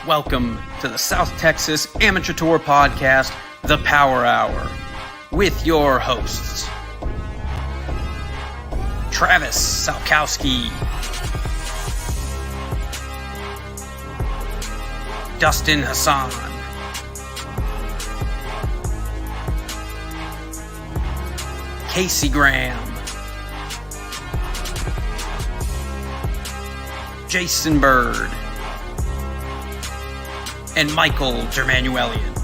Welcome to the South Texas Amateur Tour Podcast, The Power Hour, with your hosts, Travis Salkowski, Dustin Hassan, Casey Graham, Jason Bird, and Michael Germanuelian.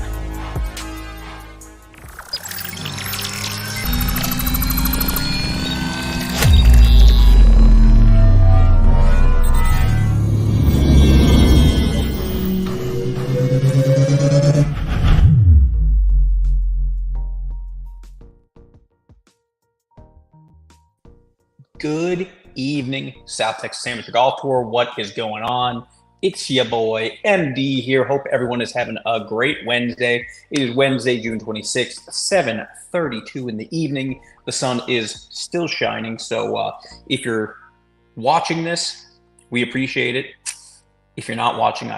Good evening, South Texas Amateur Golf Tour. What is going on? It's your boy, MD here. Hope everyone is having a great Wednesday. It is Wednesday, June 26th, 7:32 in the evening. The sun is still shining, so if you're watching this, we appreciate it. If you're not watching,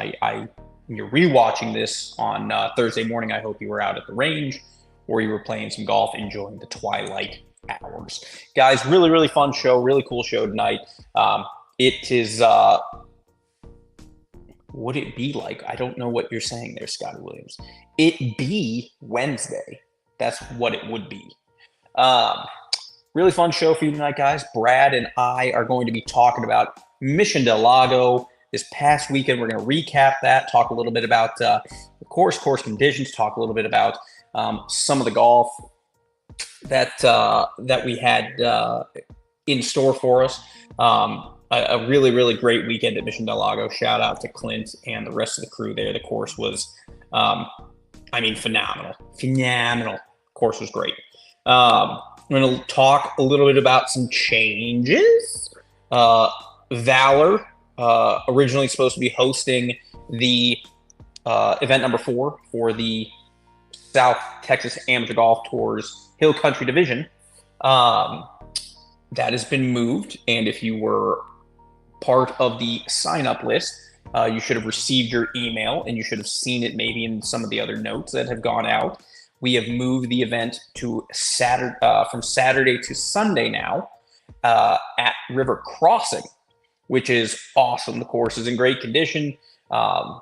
you're rewatching this on Thursday morning, I hope you were out at the range or you were playing some golf, enjoying the twilight hours. Guys, really, really fun show, really cool show tonight. It is... would it be like? I don't know what you're saying there, Scotty Williams. It be Wednesday. That's what it would be. Really fun show for you tonight, guys. Brad and I are going to be talking about Mission Del Lago this past weekend. We're going to recap that, talk a little bit about the course conditions, talk a little bit about some of the golf that we had in store for us. A really, really great weekend at Mission Del Lago. Shout out to Clint and the rest of the crew there. The course was, phenomenal. Phenomenal. Course was great. I'm going to talk a little bit about some changes. Vaaler, originally supposed to be hosting the event number 4 for the South Texas Amateur Golf Tour's Hill Country Division. That has been moved, and if you were part of the sign-up list, you should have received your email, and you should have seen it maybe in some of the other notes that have gone out. We have moved the event to from Saturday to Sunday now at River Crossing, which is awesome. The course is in great condition. I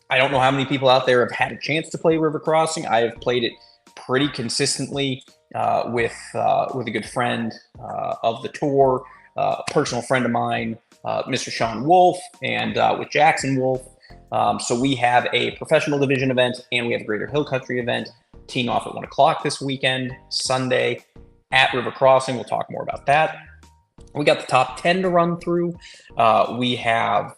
don't know how many people out there have had a chance to play River Crossing. I have played it pretty consistently with a good friend of the tour, a personal friend of mine, Mr. Sean Wolf, and with Jackson Wolf. So we have a professional division event, and we have a Greater Hill Country event teeing off at 1 o'clock this weekend, Sunday, at River Crossing. We'll talk more about that. We got the top 10 to run through. We have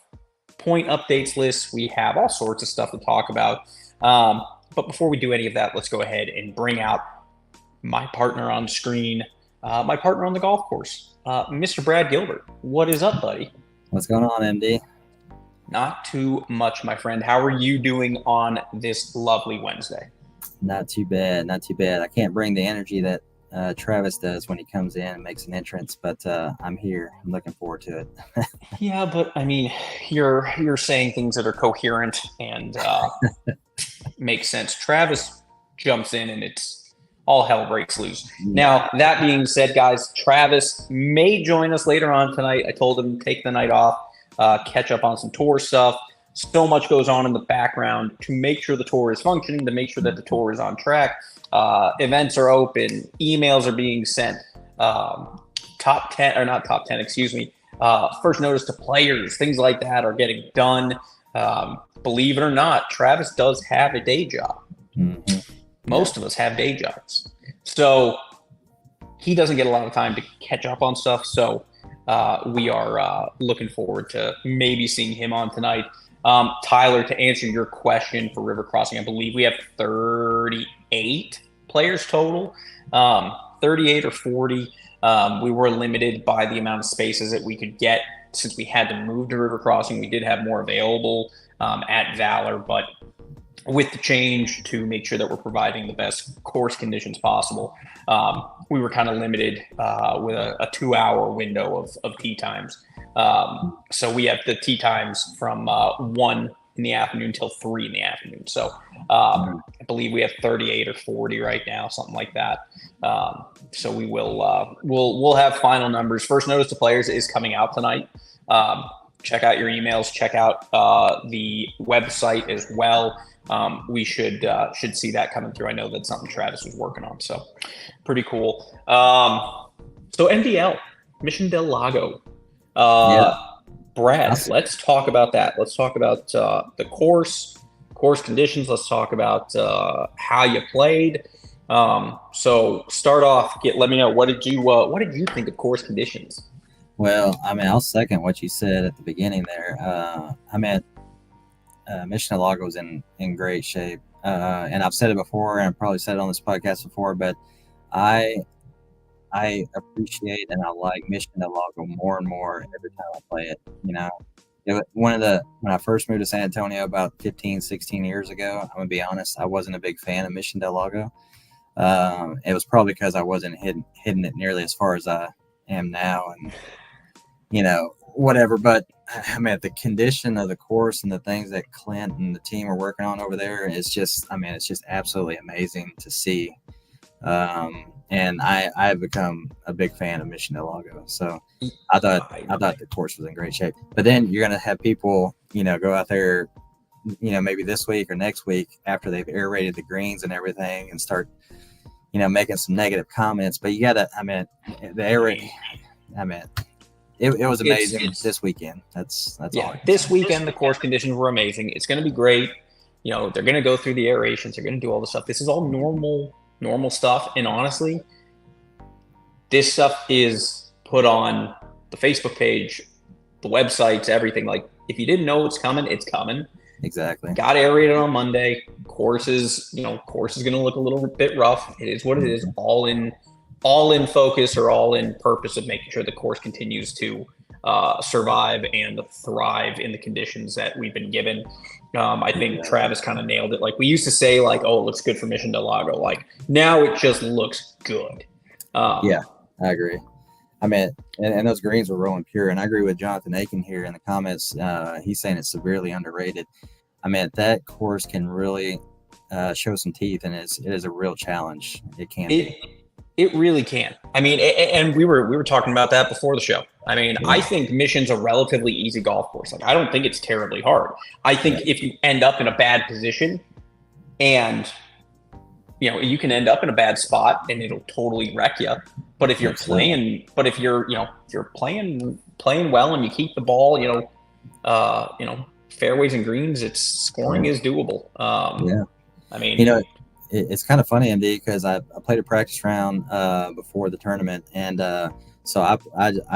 point updates lists. We have all sorts of stuff to talk about. But before we do any of that, let's go ahead and bring out my partner on screen, my partner on the golf course, Mr. Brad Gilbert. What is up, buddy? What's going on, MD? Not too much, my friend. How are you doing on this lovely Wednesday? Not too bad, not too bad. I can't bring the energy that Travis does when he comes in and makes an entrance, but I'm here. I'm looking forward to it. Yeah, but I mean, you're saying things that are coherent and make sense. Travis jumps in and it's all hell breaks loose. Now, that being said, guys, Travis may join us later on tonight. I told him take the night off, catch up on some tour stuff. So much goes on in the background to make sure the tour is functioning, to make sure that the tour is on track. Events are open, emails are being sent, first notice to players, things like that are getting done. Believe it or not, Travis does have a day job. Mm-hmm. Most of us have day jobs. So he doesn't get a lot of time to catch up on stuff. So we are looking forward to maybe seeing him on tonight. Tyler, to answer your question for River Crossing, I believe we have 38 players total, 38 or 40. We were limited by the amount of spaces that we could get since we had to move to River Crossing. We did have more available at Vaaler, but with the change to make sure that we're providing the best course conditions possible, we were kind of limited with a 2-hour window of tee times. So we have the tee times from 1 in the afternoon till 3 in the afternoon. So I believe we have 38 or 40 right now, something like that. So we will we'll have final numbers. First notice to players is coming out tonight. Check out your emails. Check out the website as well. We should see that coming through. I know that's something Travis was working on, so pretty cool. So NDL, Mission Del Lago. Brad, let's talk about that. Let's talk about the course conditions. Let's talk about how you played. So start off. Let me know, what did you think of course conditions? Well, I mean, I'll second what you said at the beginning there. Mission Del Lago was in great shape, and I've said it before, and I've probably said it on this podcast before, but I appreciate and I like Mission Del Lago more and more every time I play it. You know, when I first moved to San Antonio about 15, 16 years ago, I'm gonna be honest, I wasn't a big fan of Mission Del Lago. It was probably because I wasn't hitting it nearly as far as I am now, and whatever. But I mean, the condition of the course and the things that Clint and the team are working on over there is just, it's just absolutely amazing to see. And I've become a big fan of Mission Del Lago. So I thought the course was in great shape. But then you're going to have people, go out there, maybe this week or next week after they've aerated the greens and everything and start, making some negative comments. But you got to, the aerating, it was amazing this weekend. That's all. This weekend, the course conditions were amazing. It's going to be great. They're going to go through the aerations. They're going to do all the stuff. This is all normal stuff. And honestly, this stuff is put on the Facebook page, the websites, everything. Like, if you didn't know it's coming, it's coming. Exactly. Got aerated on Monday. Course is going to look a little bit rough. It is what it is. All in focus, or all in purpose of making sure the course continues to survive and thrive in the conditions that we've been given. I think Travis kind of nailed it. Like, we used to say, like, oh, it looks good for Mission Del Lago. Like, now it just looks good. Yeah, I agree. And those greens were rolling pure. And I agree with Jonathan Aiken here in the comments. He's saying it's severely underrated. That course can really show some teeth, and it is a real challenge. It can be. It really can. And we were talking about that before the show. I think Mission's a relatively easy golf course. Like, I don't think it's terribly hard. I think if you end up in a bad position, and you can end up in a bad spot and it'll totally wreck you. But if you're playing well and you keep the ball, fairways and greens, it's scoring is doable. It's kind of funny, MD, because I played a practice round before the tournament, and so I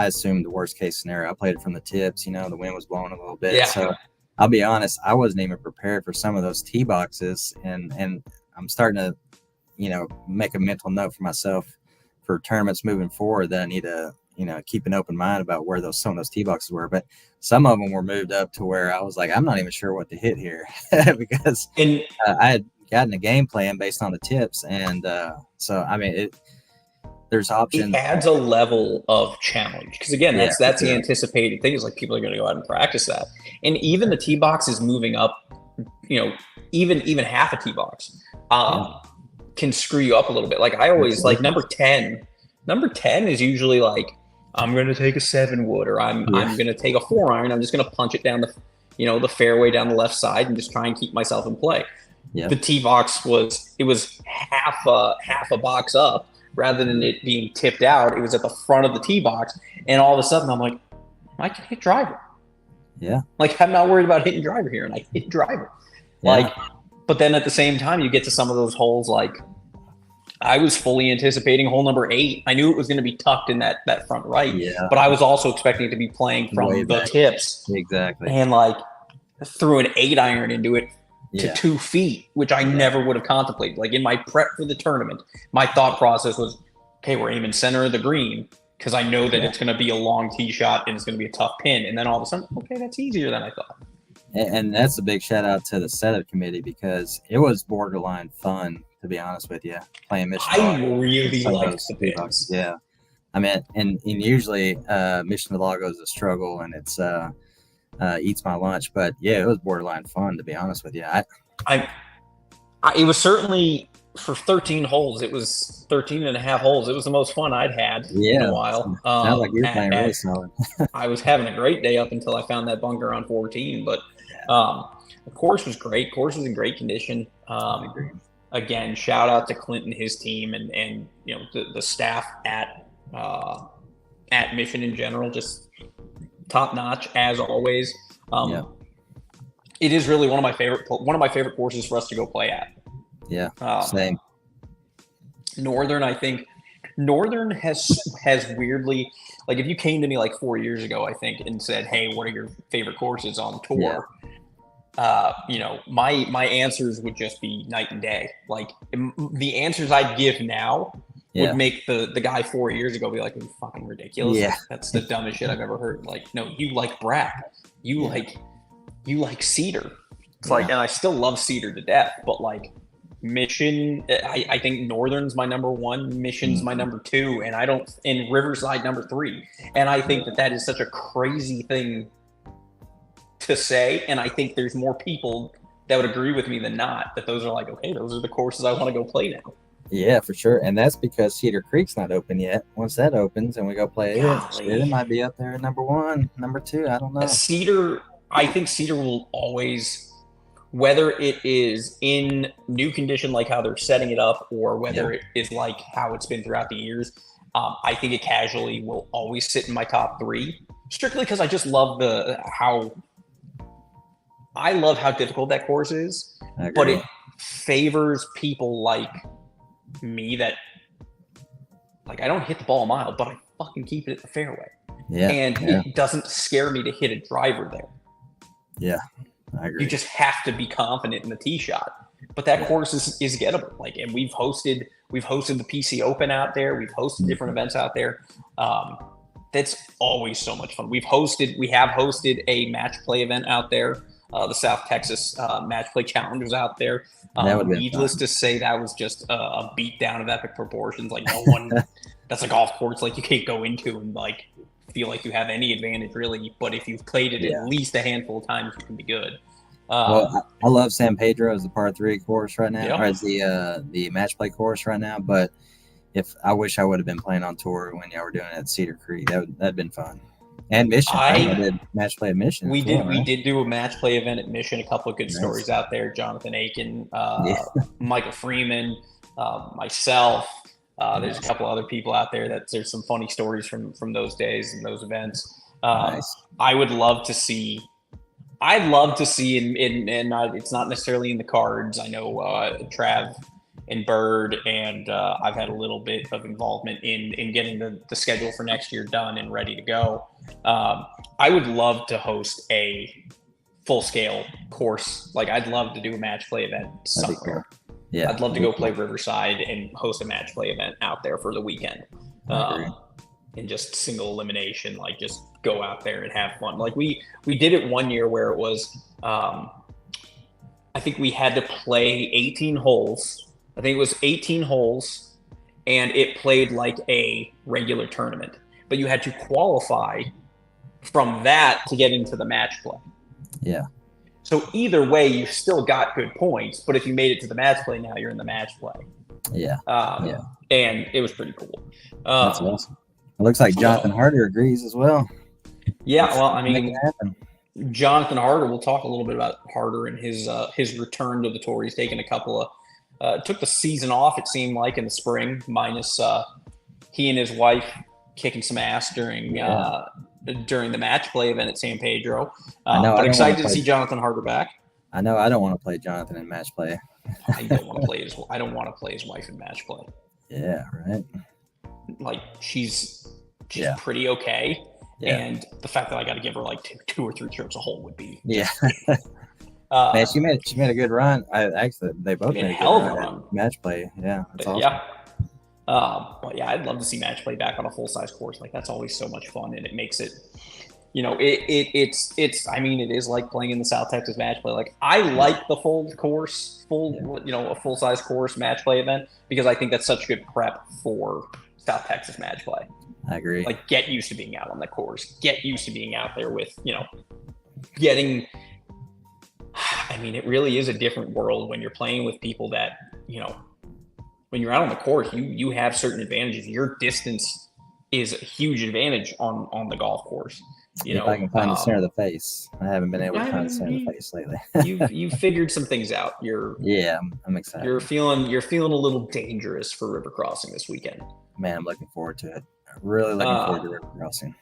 assumed the worst case scenario. I played it from the tips, the wind was blowing a little bit. Yeah. So I'll be honest, I wasn't even prepared for some of those tee boxes, and I'm starting to, make a mental note for myself for tournaments moving forward that I need to, keep an open mind about where some of those tee boxes were. But some of them were moved up to where I was like, I'm not even sure what to hit here because I had gotten a game plan based on the tips, and there's options. It adds a level of challenge, because again, that's the anticipated thing, is like, people are going to go out and practice that. And even the tee box is moving up, even half a tee box can screw you up a little bit. Like, I always like number 10 is usually like, I'm going to take a 7-wood, or I'm going to take a 4-iron. I'm just going to punch it down the fairway down the left side and just try and keep myself in play. Yeah. The tee box was half a box up, rather than it being tipped out. It was at the front of the tee box, and all of a sudden I'm like, I can hit driver. Yeah. Like, I'm not worried about hitting driver here, and I hit driver. Yeah. Like, But then at the same time, you get to some of those holes like I was fully anticipating hole number 8. I knew it was going to be tucked in that front right, but I was also expecting it to be playing from the tips. Exactly. And like threw an 8-iron into it to 2 feet, which I never would have contemplated. Like in my prep for the tournament, my thought process was, okay, we're aiming center of the green because I know that it's going to be a long tee shot and it's going to be a tough pin. And then all of a sudden, okay, that's easier than I thought. And that's a big shout out to the setup committee because it was borderline fun, to be honest with you, playing Mission. I really liked the pins. Yeah. I mean, and usually Mission to Lago is a struggle and it's eats my lunch. But yeah, it was borderline fun, to be honest with you. It was certainly for 13 holes. It was 13 and a half holes. It was the most fun I'd had in a while. Sounds like you're playing really solid. I was having a great day up until I found that bunker on 14. But the course was great. Course was in great condition. Again, shout out to Clint and his team and you know the staff at Mission in general, just top notch as always. It is really one of my favorite courses for us to go play at. Yeah, same. Northern, I think Northern has weirdly, like if you came to me like 4 years ago, I think, and said, "Hey, what are your favorite courses on tour?" You know, my answers would just be night and day. Like the answers I'd give now would make the guy 4 years ago be like, "Are you fucking ridiculous? Yeah. That's the dumbest shit I've ever heard." Like, no, you like Brack, you like Cedar. It's like, and I still love Cedar to death, but like Mission, I think Northern's my number 1, Mission's my number 2, and Riverside number 3. And I think that is such a crazy thing to say, and I think there's more people that would agree with me than not, that those are like, okay, those are the courses I want to go play now. Yeah, for sure. And that's because Cedar Creek's not open yet. Once that opens and we go play it might be up there at number 1, number 2. I don't know. I think Cedar will always, whether it is in new condition like how they're setting it up, or whether it is like how it's been throughout the years, I think it casually will always sit in my top 3, strictly because I just love how difficult that course is, but it favors people like me that, like, I don't hit the ball a mile, but I fucking keep it at the fairway. It doesn't scare me to hit a driver there. Yeah, I agree. You just have to be confident in the tee shot. But that course is gettable. Like, and we've hosted the PC Open out there. We've hosted different events out there. That's always so much fun. We have hosted a match play event out there. The South Texas Match Play Challenge was out there. Needless to say, that was just a beatdown of epic proportions. Like, no one, that's a golf course like you can't go into and like feel like you have any advantage really. But if you've played it at least a handful of times, you can be good. Well, I love San Pedro as the par 3 course right now, or as the match play course right now. But I wish I would have been playing on tour when y'all were doing it at Cedar Creek. That'd been fun. And Mission. I did match play at Mission. We did do a match play event at Mission. A couple of good stories out there. Jonathan Aiken, Michael Freeman, myself. There's a couple other people out there there's some funny stories from those days and those events. I would love to see. I'd love to see, and it's not necessarily in the cards. I know Trav and Bird, and I've had a little bit of involvement in getting the schedule for next year done and ready to go. I would love to host a full-scale course. Like, I'd love to do a match play event somewhere. Cool. Yeah, I'd love to go play Riverside and host a match play event out there for the weekend. And just single elimination, like just go out there and have fun. Like we did it one year where it was, I think we had to play 18 holes. I think it was 18 holes, and it played like a regular tournament. But you had to qualify from that to get into the match play. Yeah. So either way, you still got good points. But if you made it to the match play, now you're in the match play. Yeah. And it was pretty cool. That's awesome. It looks like Jonathan Harder agrees as well. Yeah, well, I mean, Jonathan Harder, we'll talk a little bit about Harder and his return to the tour. He's taken a couple of took the season off, it seemed like, in the spring, minus he and his wife kicking some ass during the match play event at San Pedro. But excited to see Jonathan Harder back. I know I don't want to play Jonathan in match play. I don't want to play his. I don't want to play his wife in match play. Yeah, right. Like she's Yeah. pretty okay, Yeah. and the fact that I got to give her like two or three trips a hole would be Yeah. Man, she made a good run. They both made a hell good of a run. run. Match play. Yeah, that's awesome. Yeah. But yeah, I'd love to see match play back on a full size course. Like that's always so much fun, and it makes it, it's. I mean, it is like playing in the South Texas match play. Like I like the full course, a full size course match play event because I think that's such good prep for South Texas match play. I agree. Like get used to being out on the course, get used to being out there with getting. I mean, it really is a different world when you're playing with people that when you're out on the course, you have certain advantages. Your distance is a huge advantage on the golf course. If I can find the center of the face, I haven't been able to find the center of the face lately. you've figured some things out. I'm excited. You're feeling a little dangerous for river crossing this weekend. Man, I'm looking forward to it. Really looking forward to river crossing.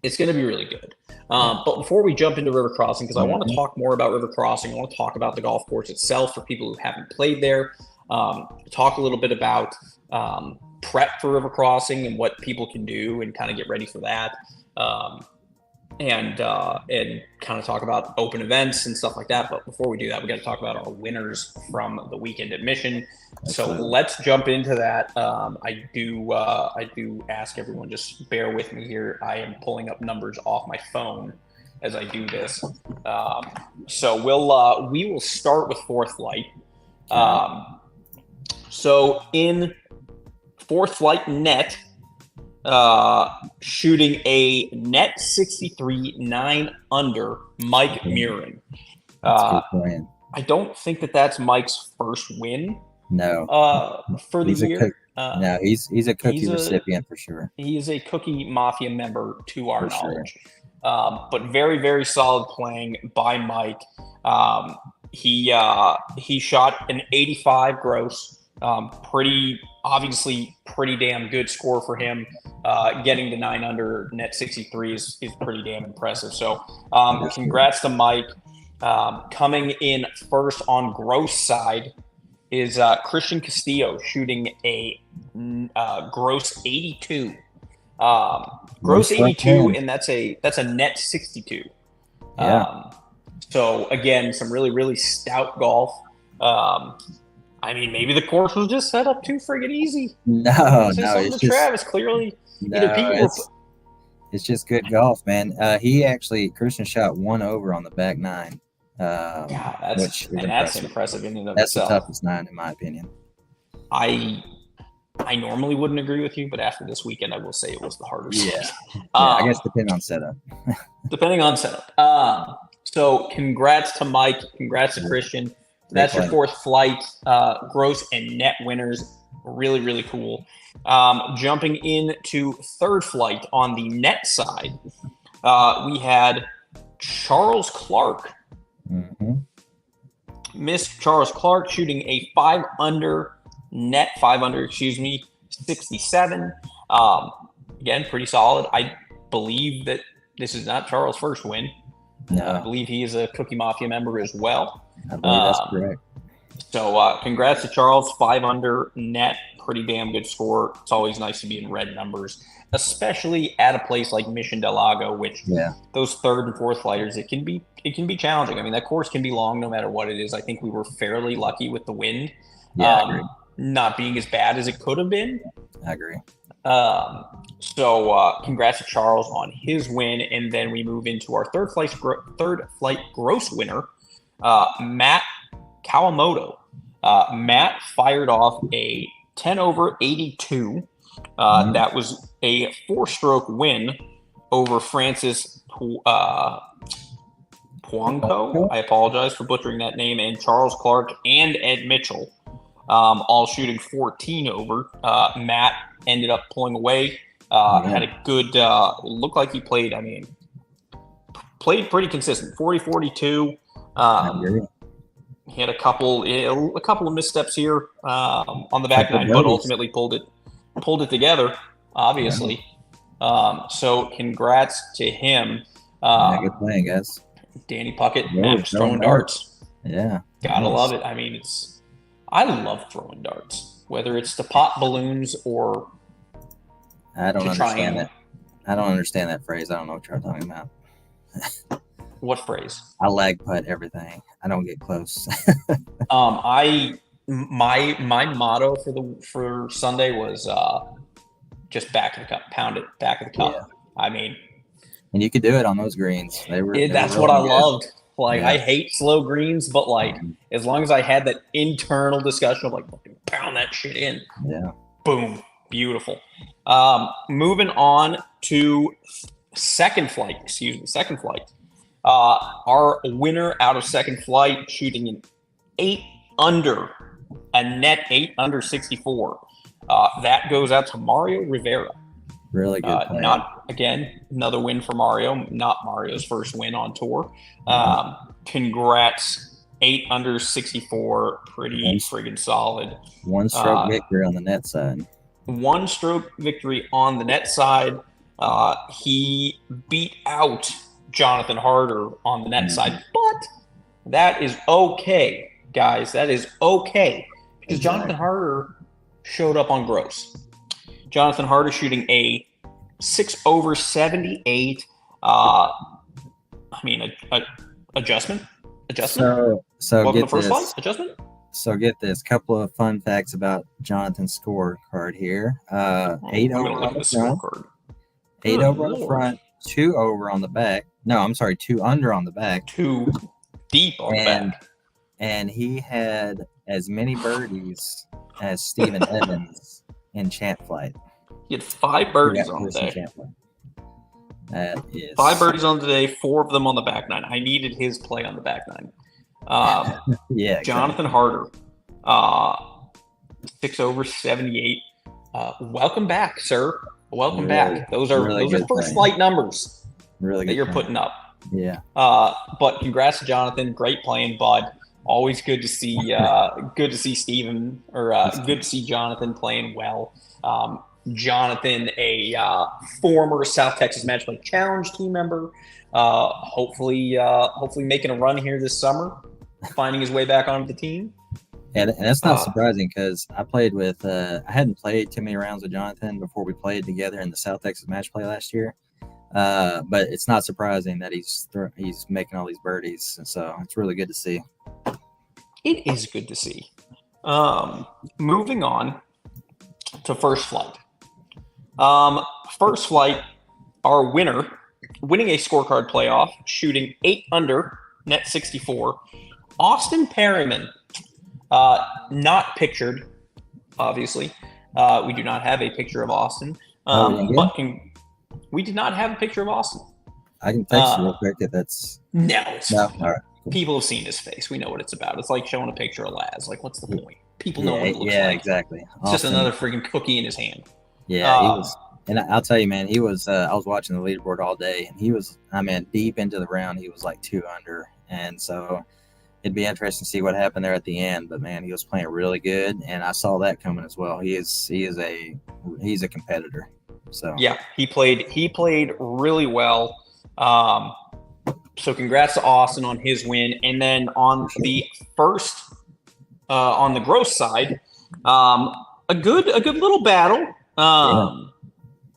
It's going to be really good. But before we jump into river crossing, because I want to talk more about river crossing, I want to talk about the golf course itself for people who haven't played there. Talk a little bit about prep for river crossing and what people can do and kind of get ready for that. And kind of talk about open events and stuff like that. But before we do that, we got to talk about our winners from the weekend at Mission. So let's jump into that. I do ask everyone, just bear with me here. I am pulling up numbers off my phone as I do this. So we will start with Fourth Flight. So in Fourth Flight net, shooting a net 63, 9 under, Mike Murin. I don't think that's Mike's first win. No. For the year. No, he's a cookie recipient for sure. He's a Cookie Mafia member to our knowledge. But very, very solid playing by Mike. He shot an 85 gross. Pretty damn good score for him. Getting to 9 under net 63 is pretty damn impressive. So congrats to Mike. Coming in first on gross side is Christian Castillo shooting a gross 82. Gross 82, and that's a net 62. Yeah. So again, some really, really stout golf. I mean, maybe the course was just set up too friggin' easy. No, it's just Travis. Clearly, it's just good golf, man. Christian shot 1 over on the back 9. That's impressive in and of itself. That's the toughest 9 in my opinion. I normally wouldn't agree with you, but after this weekend, I will say it was the hardest. Yeah, I guess depending on setup. So congrats to Mike. Congrats to Christian. That's your Fourth Flight gross and net winners. Really, really cool. Jumping into Third Flight on the net side, we had Charles Clark. Mm-hmm. Miss Charles Clark shooting a 5 under, 67. Again, pretty solid. I believe that this is not Charles' first win. No. I believe he is a Cookie Mafia member as well. I believe that's correct. So congrats to Charles, 5 under net, pretty damn good score. It's always nice to be in red numbers, especially at a place like Mission Del Lago, which those third and fourth flighters, it can be challenging. I mean, that course can be long no matter what it is. I think we were fairly lucky with the wind I agree. Not being as bad as it could have been. I agree. So congrats to Charles on his win, and then we move into our third flight gross winner, Matt Kawamoto. Matt fired off a 10 over 82. That was a 4-stroke win over Francis Puanco. I apologize for butchering that name. And Charles Clark and Ed Mitchell, all shooting 14 over. Matt ended up pulling away. Had a good looked like he played. I mean, played pretty consistent. 40-42. He had a couple of missteps here on the back nine, but ultimately pulled it together. Obviously, so congrats to him. Good playing, guys. Danny Puckett, Matt throwing darts. Yeah. Gotta Nice. love it. I mean, I love throwing darts, whether it's to pop balloons or I don't to try understand and that. I don't understand that phrase. I don't know what you're talking about. what phrase? I lag putt everything. I don't get close. I my motto for Sunday was just back of the cup, pound it, back of the Yeah. cup. I mean, And you could do it on those greens. They were that's what I rolling good. loved. Like, Yeah. I hate slow greens, but like, Mhm. as long as I had that internal discussion of like, fucking pound that shit in, Yeah. boom, beautiful. Moving on to second flight. Excuse me, second flight. Our winner out of second flight, shooting an 8 under, a net 8 under 64. That goes out to Mario Rivera. Really good play. Not, again, another win for Mario, not Mario's first win on tour. Congrats. 8 under 64, pretty friggin' solid. One stroke victory on the net side. One stroke victory on the net side. He beat out Jonathan Harder on the net side, but that is okay, guys. That is okay, because Jonathan Harder showed up on gross. Jonathan Harder shooting a 6 over 78. Adjustment. So Welcome get to first this. flight. Adjustment. So get this. Couple of fun facts about Jonathan's scorecard here. 8 I'm over gonna look on at the the front. scorecard. 8 Good over on the Lord. front. 2 over on the back. No, I'm sorry. 2 under on the back. 2 deep on the back. And he had as many birdies as Steven Evans in Champ Flight. He had 5 birdies on the day. That is 5 birdies on the day, 4 of them on the back nine. I needed his play on the back nine. Yeah, Jonathan Harder, 6 over 78. Welcome back, sir. Welcome back. Those are first flight numbers that you're putting up. Yeah. But congrats to Jonathan. Great playing, bud. Always good to see Steven, or good to see Jonathan playing well. Jonathan, a former South Texas Match Play Challenge team member, hopefully making a run here this summer, finding his way back onto the team. And that's not surprising, because I played with I hadn't played too many rounds with Jonathan before we played together in the South Texas Match Play last year. But it's not surprising that he's making all these birdies, so it's really good to see. It is good to see. Moving on to first flight. First flight, our winner, winning a scorecard playoff, shooting 8 under, net 64. Austin Perryman, not pictured, obviously. We do not have a picture of Austin. But we did not have a picture of Austin. I can text you real quick if that's... No. All right. People have seen his face. We know what it's about. It's like showing a picture of Laz. Like, what's the point? People know what it looks like. Yeah, exactly. It's just another freaking cookie in his hand. Yeah, he was. And I'll tell you, man, he was. I was watching the leaderboard all day, and he was. Deep into the round, he was like 2 under, and so it'd be interesting to see what happened there at the end. But man, he was playing really good, and I saw that coming as well. He's a competitor. So yeah, he played really well. So congrats to Austin on his win, and then on the first, on the gross side, a good little battle.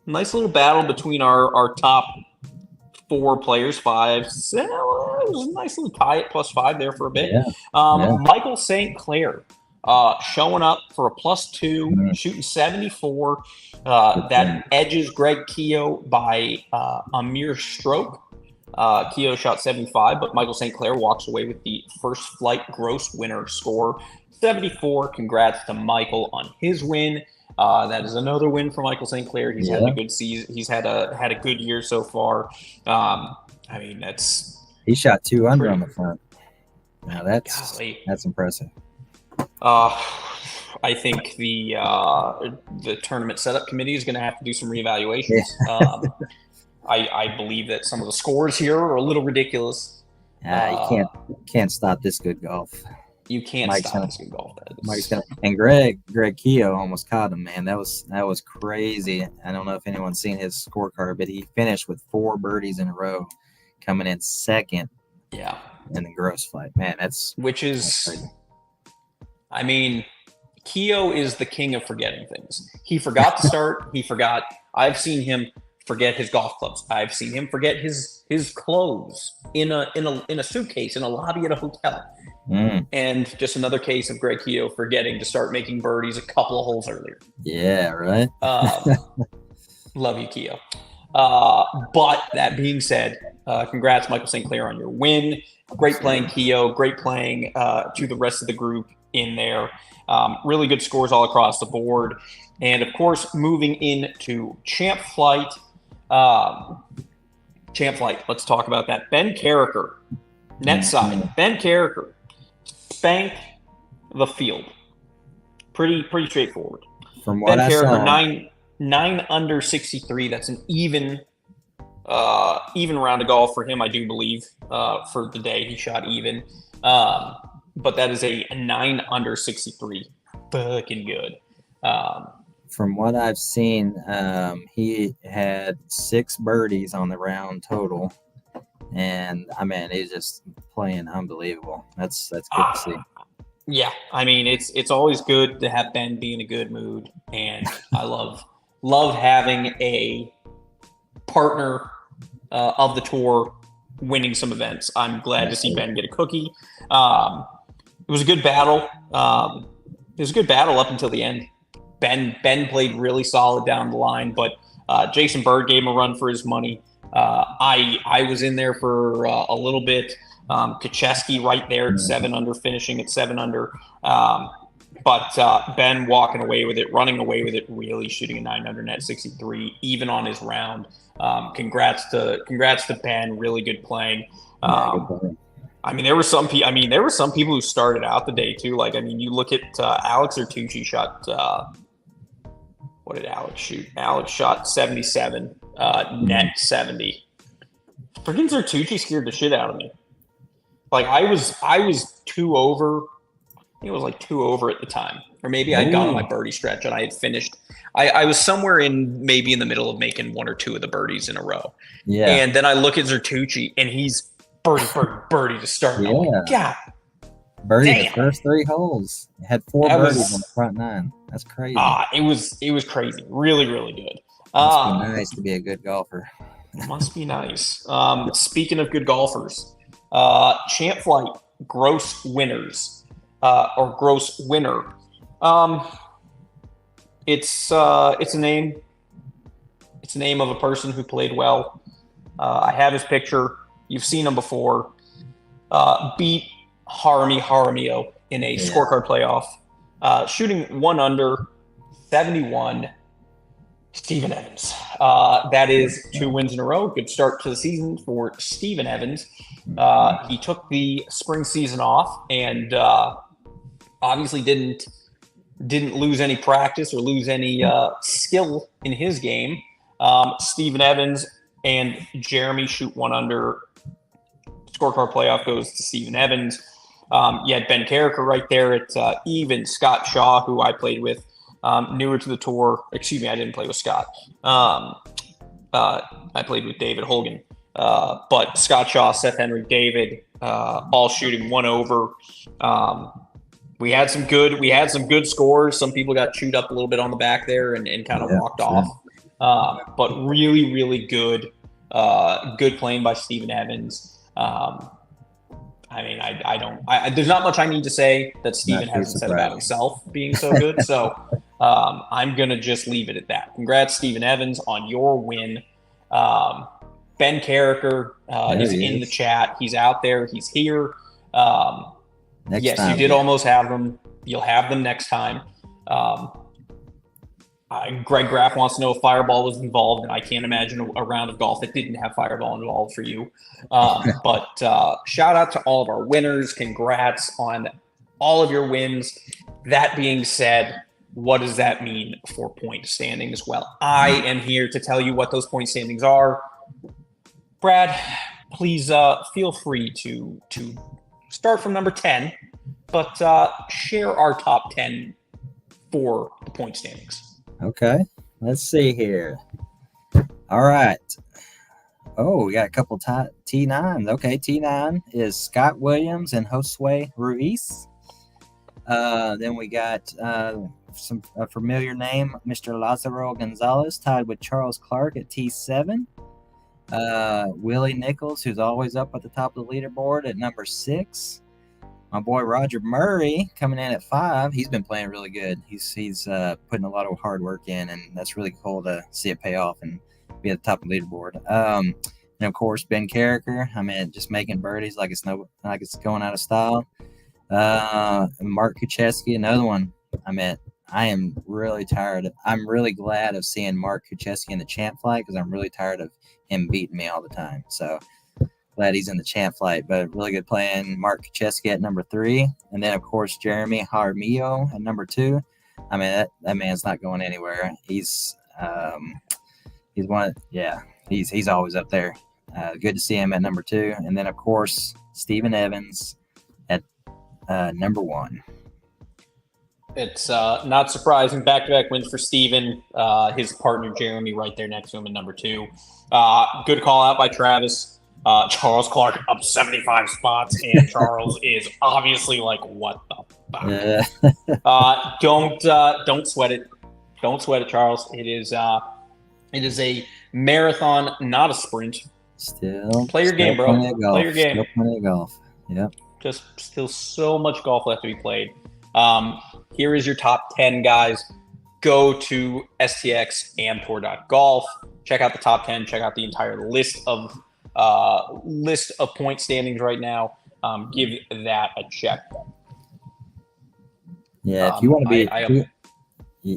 Nice little battle between our top 4 players, 5. So it was a nice little tie at +5 there for a bit. Michael St. Clair showing up for a +2, shooting 74. That edges Greg Keogh by a mere stroke. Keogh shot 75, but Michael St. Clair walks away with the first flight gross winner score, 74. Congrats to Michael on his win. That is another win for Michael St. Clair. He's had a good season. He's had a good year so far. He shot 2 under on the front. Now that's impressive. I think the tournament setup committee is going to have to do some reevaluations. I believe that some of the scores here are a little ridiculous. You can't stop this good golf. You can't stop this good golf. And Greg Keogh almost caught him, man. That was crazy. I don't know if anyone's seen his scorecard, but he finished with 4 birdies in a row, coming in second. Yeah. and then gross flight. Man, that's crazy. I mean, Keogh is the king of forgetting things. He forgot to start. He forgot. I've seen him forget his golf clubs. I've seen him forget his clothes in a suitcase in a lobby at a hotel. And just another case of Greg Keogh forgetting to start making birdies a couple of holes earlier. Yeah, right. Love you, Keogh. But that being said, congrats, Michael St. Clair, on your win. Great playing, Keogh. Great playing to the rest of the group in there. Really good scores all across the board. And, of course, moving into Champ Flight. Let's talk about that. Ben Carricker, net side. Ben Carricker spanked the field. Pretty straightforward. From what I Carricker, saw, 9 under 63. That's an even round of golf for him, I do believe. For the day, he shot even. But that is a 9 under 63. Fucking good. From what I've seen, he had 6 birdies on the round total, and I mean, he's just playing unbelievable. That's good to see. Yeah, I mean, it's always good to have Ben be in a good mood, and I love having a partner of the tour winning some events. I'm glad to see Ben get a cookie. It was a good battle. It was a good battle up until the end. Ben played really solid down the line, but Jason Bird gave him a run for his money. I was in there for a little bit. Kacheski right there at 7 under, finishing at 7 under. But Ben walking away with it, running away with it, really shooting a 9 under net 63, even on his round. Congrats to Ben. Really good playing. I mean, there were some people who started out the day too. Like, I mean, you look at Alex Artucci shot. What did Alex shoot? Alex shot 77, net 70. Freaking Artucci scared the shit out of me. Like, I was 2 over. I think it was like 2 over at the time, or maybe I'd gone on my birdie stretch and I had finished. I was somewhere maybe in the middle of making 1 or 2 of the birdies in a row. Yeah. And then I look at Artucci and he's birdie to start. Yeah. Like, God. Birdie the first 3 holes. It had 4 birdies on the front 9. That's crazy. It was crazy. Really, really good. Must be nice to be a good golfer. Must be nice. Speaking of good golfers, Champ Flight gross winners or gross winner. It's a name. It's a name of a person who played well. I have his picture. You've seen him before. Beat Jaramillo in a scorecard playoff, shooting 1 under, 71. Steven Evans. That is 2 wins in a row. Good start to the season for Steven Evans. He took the spring season off and obviously didn't lose any practice or lose any skill in his game. Steven Evans and Jeremy shoot 1 under. Scorecard playoff goes to Steven Evans. You had Ben Carricker right there at even. Scott Shaw, who I played with, newer to the tour. Excuse me, I didn't play with Scott. I played with David Holgan. But Scott Shaw, Seth Henry, David, all shooting 1 over. We had some good scores. Some people got chewed up a little bit on the back there and kind of walked off. But really, really good playing by Steven Evans. I mean, there's not much I need to say that Steven hasn't said about himself being so good. So I'm going to just leave it at that. Congrats, Steven Evans, on your win. Ben Carricker is in the chat. He's out there. He's here. Yes, you did almost have them. You'll have them next time. Greg Graff wants to know if Fireball was involved, and I can't imagine a round of golf that didn't have Fireball involved for you. But shout out to all of our winners. Congrats on all of your wins. That being said, what does that mean for point standings? Well, I am here to tell you what those point standings are. Brad, please feel free to start from number 10, but share our top 10 for the point standings. Okay, let's see here. All right. Oh, we got a couple T9s. Okay, T9 is Scott Williams and Josue Ruiz. Then we got a familiar name, Mr. Lazaro Gonzalez, tied with Charles Clark at T7. Willie Nichols, who's always up at the top of the leaderboard at number 6. My boy Roger Murray coming in at 5. He's been playing really good. He's putting a lot of hard work in, and that's really cool to see it pay off and be at the top of the leaderboard. And of course Ben Carricker. I mean, just making birdies like it's going out of style. Mark Kucheski, another one. I mean, I am really tired. I'm really glad of seeing Mark Kucheski in the champ flight because I'm really tired of him beating me all the time. So glad he's in the champ flight, but really good playing. Mark Kucheski at number 3. And then, of course, Jeremy Jaramillo at number 2. I mean, that man's not going anywhere. He's always up there. Good to see him at number 2. And then, of course, Stephen Evans at number 1. It's not surprising. Back-to-back wins for Steven. His partner, Jeremy, right there next to him at number 2. Good call out by Travis. Charles Clark up 75 spots, and Charles is obviously like, what the fuck? Don't sweat it. Don't sweat it, Charles. It is a marathon, not a sprint. Play your game, bro. Play your game. Still plenty of golf. Yep. Just still so much golf left to be played. Here is your top 10, guys. Go to stxamtour.golf. Check out the top 10. Check out the entire list of point standings right now. Give that a check. Yeah, if you want to beat,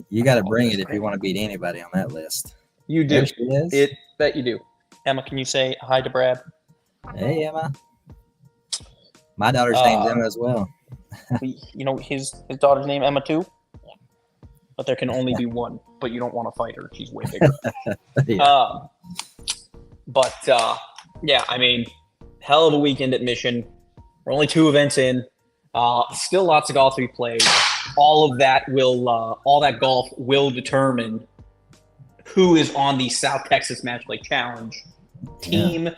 you got to bring it if you want to beat anybody on that list. You do. Bet you do. Emma, can you say hi to Brad? Hey, Emma. My daughter's name's Emma as well. You know his daughter's name Emma too, but there can only be one. But you don't want to fight her; she's way bigger. Yeah. Yeah, I mean, hell of a weekend at Mission. We're only 2 events in. Still lots of golf to be played. All that golf will determine who is on the South Texas Match Play Challenge team. Yeah.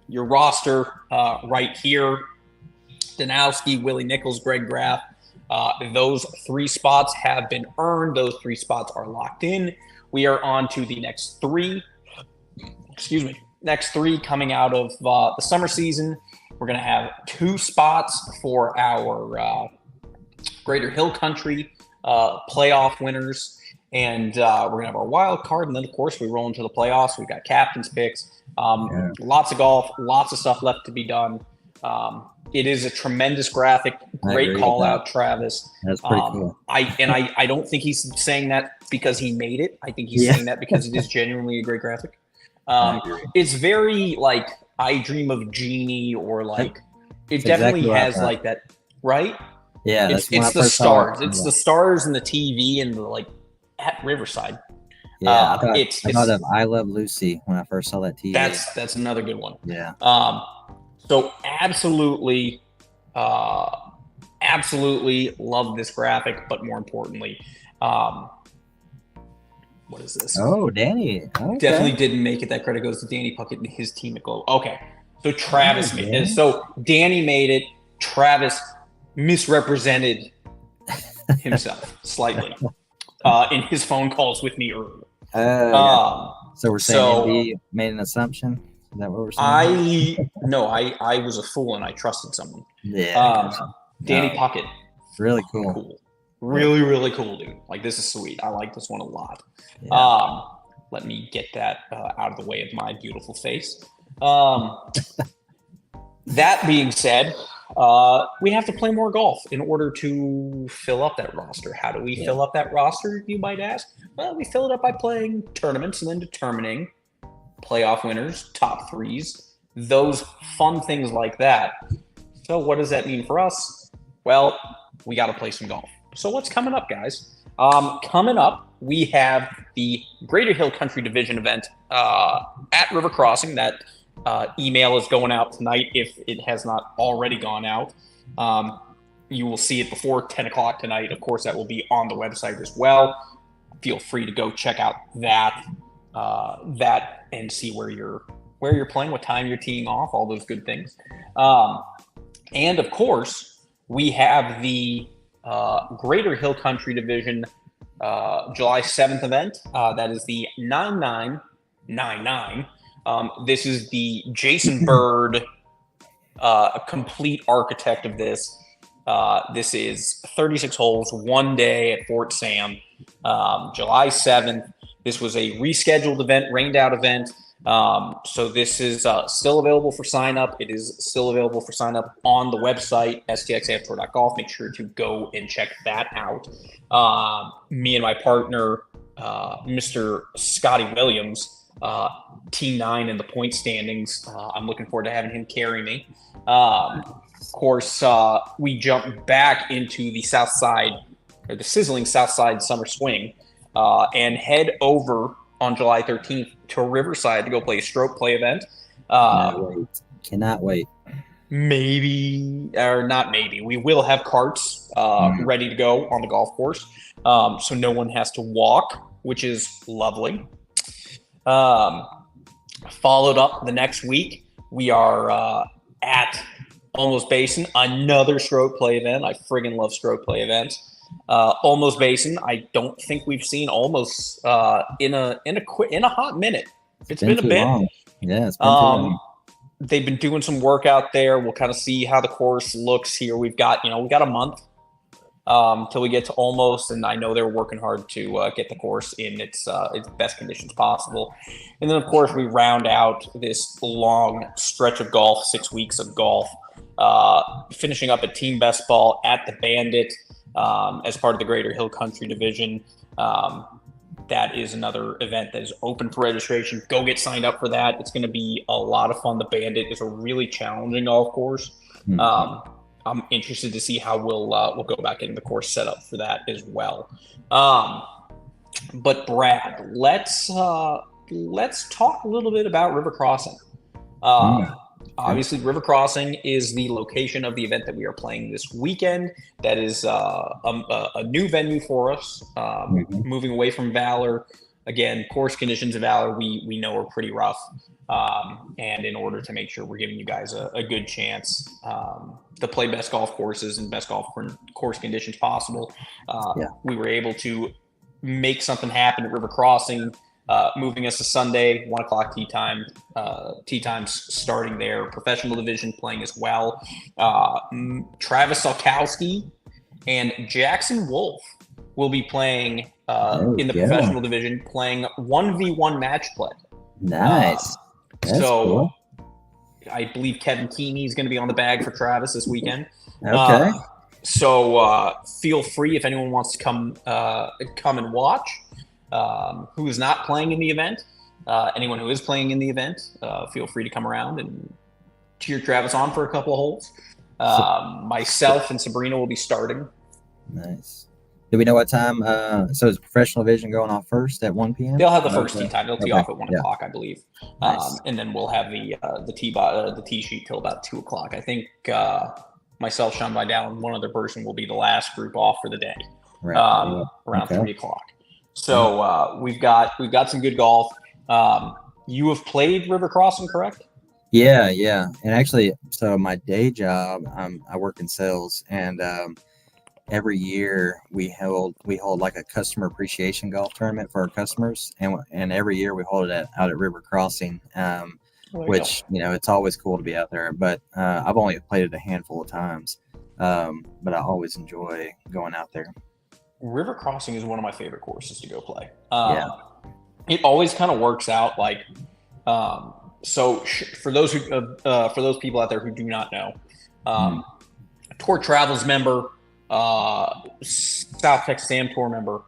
Your roster right here. Danowski, Willie Nichols, Greg Graff. Those 3 spots have been earned. Those 3 spots are locked in. We are on to the next 3. Next 3 coming out of the summer season. We're going to have 2 spots for our Greater Hill Country playoff winners. And we're going to have our wild card. And then, of course, we roll into the playoffs. We've got captain's picks. Lots of golf, lots of stuff left to be done. It is a tremendous graphic. Great call out, Travis. That's pretty cool. I don't think he's saying that because he made it. I think he's saying that because it is genuinely a great graphic. It's very like I Dream of Jeannie, or like it definitely exactly has like that, right? Yeah, it's the stars. It's the stars and the TV and the like at Riverside. Yeah, I thought of I Love Lucy when I first saw that TV. That's another good one. Yeah. So absolutely love this graphic, but more importantly, what is this? Oh, Danny. Okay. Definitely didn't make it. That credit goes to Danny Puckett and his team at Globe. Okay. So Travis made it. So Danny made it. Travis misrepresented himself slightly in his phone calls with me earlier. So we're saying he made an assumption? Is that what we're saying? I was a fool and I trusted someone. Yeah. Danny Puckett. Really cool. Really, really cool, dude. Like, this is sweet. I like this one a lot. Yeah. Let me get that out of the way of my beautiful face. That being said, we have to play more golf in order to fill up that roster. How do we fill up that roster, you might ask? Well, we fill it up by playing tournaments and then determining playoff winners, top 3s, those fun things like that. So what does that mean for us? Well, we got to play some golf. So what's coming up, guys? Coming up, we have the Greater Hill Country Division event at River Crossing. That email is going out tonight if it has not already gone out. You will see it before 10 o'clock tonight. Of course, that will be on the website as well. Feel free to go check out that and see where your where you're playing, what time you're teeing off, all those good things. And of course, we have the Greater Hill Country Division July 7th event. That is the 9999. This is the Jason Bird, complete architect of this. This is 36 holes, 1 day at Fort Sam, July 7th. This was a rescheduled event, rained out event. So this is still available for sign up. It is still available for sign up on the website, stxaftour.golf. Make sure to go and check that out. Me and my partner, Mr. Scotty Williams, T9 in the point standings. I'm looking forward to having him carry me. Of course, we jump back into the South Side, or the sizzling South Side Summer Swing, and head over on July 13th to Riverside to go play a stroke play event. Cannot wait. Maybe, or not maybe, we will have carts ready to go on the golf course, so no one has to walk, which is lovely. Followed up the next week, we are at Almost Basin, another stroke play event. I friggin' love stroke play events. Almost Basin. I don't think we've seen Almost in a hot minute. It's been a bit. Long. Yeah, it's been too long. They've been doing some work out there. We'll kind of see how the course looks here. We've got a month till we get to Almost, and I know they're working hard to get the course in its best conditions possible. And then, of course, we round out this long stretch of golf, 6 weeks of golf, finishing up at Team Best Ball at the Bandit as part of the Greater Hill Country Division. That is another event that is open for registration. Go get signed up for that. It's going to be a lot of fun. The Bandit is a really challenging golf course. Mm-hmm. I'm interested to see how we'll go about getting the course set up for that as well. But Brad, let's talk a little bit about River Crossing. Obviously, River Crossing is the location of the event that we are playing this weekend. That is a new venue for us, moving away from Vaaler. Again, course conditions of Vaaler we know are pretty rough. And in order to make sure we're giving you guys a good chance to play best golf courses and best golf course conditions possible, we were able to make something happen at River Crossing, moving us to Sunday, 1 o'clock tee time. Tee times starting there. Professional division playing as well. Travis Salkowski and Jackson Wolf will be playing in the professional division, playing 1v1 match play. Nice. That's cool. I believe Kevin Keeney is going to be on the bag for Travis this weekend. Okay. So feel free if anyone wants to come and watch. Who is not playing in the event? Anyone who is playing in the event, feel free to come around and cheer Travis on for a couple of holes. Myself and Sabrina will be starting. Nice. Do we know what time? So is professional division going off first at 1 p.m.? They'll have the first tee time. They'll tee off at 1 o'clock, I believe. Nice. And then we'll have the tee sheet till about 2 o'clock. I think myself, Sean Vidal, and one other person will be the last group off for the day, around 3 o'clock. So we've got some good golf. You have played River Crossing, correct? Yeah. And actually, so my day job, I work in sales, and every year we hold like a customer appreciation golf tournament for our customers, and every year we hold it out at River Crossing, which it's always cool to be out there. But I've only played it a handful of times, but I always enjoy going out there. River Crossing is one of my favorite courses to go play. It always kind of works out like. For those people out there who do not know, Tour Travels member, South Texas Am Tour member,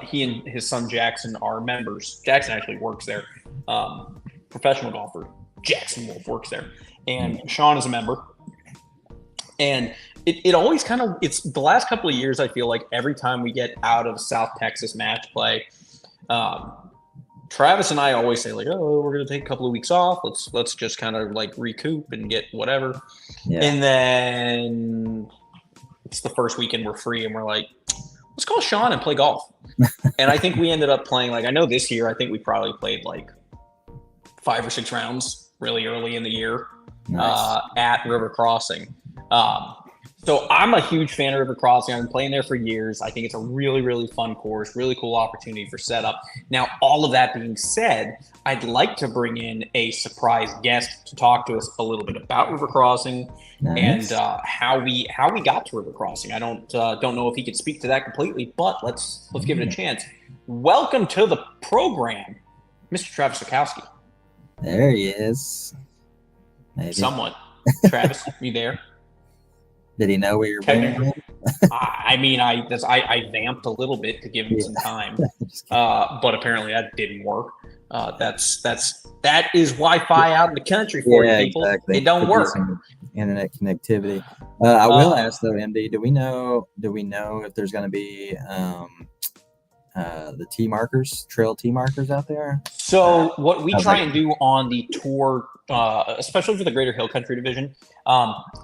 he and his son Jackson are members. Jackson actually works there. Professional golfer Jackson Wolf works there, and Sean is a member. And it always kind of, it's the last couple of years, I feel like every time we get out of South Texas match play, Travis and I always say like, oh, we're going to take a couple of weeks off. Let's just kind of like recoup and get whatever. Yeah. And then it's the first weekend we're free and we're like, let's call Sean and play golf. And I think we ended up playing, like, I know this year, I think we probably played like 5 or 6 rounds really early in the year. Nice. At River Crossing. So I'm a huge fan of River Crossing. I've been playing there for years. I think it's a really, really fun course, really cool opportunity for setup. Now, all of that being said, I'd like to bring in a surprise guest to talk to us a little bit about River Crossing Nice. and how we got to River Crossing. I don't know if he could speak to that completely, but let's give it a chance. Welcome to the program, Mr. Travis Sikowski. There he is. Maybe. Somewhat. Travis, you there? Did he know where you're bringing? I mean, I vamped a little bit to give him some time, but apparently that didn't work. That is Wi-Fi out in the country for you people. Exactly. It don't work. Internet connectivity. I will ask though, MD. Do we know if there's going to be the trail T markers out there? So what we try and do on the tour, especially for the Greater Hill Country Division,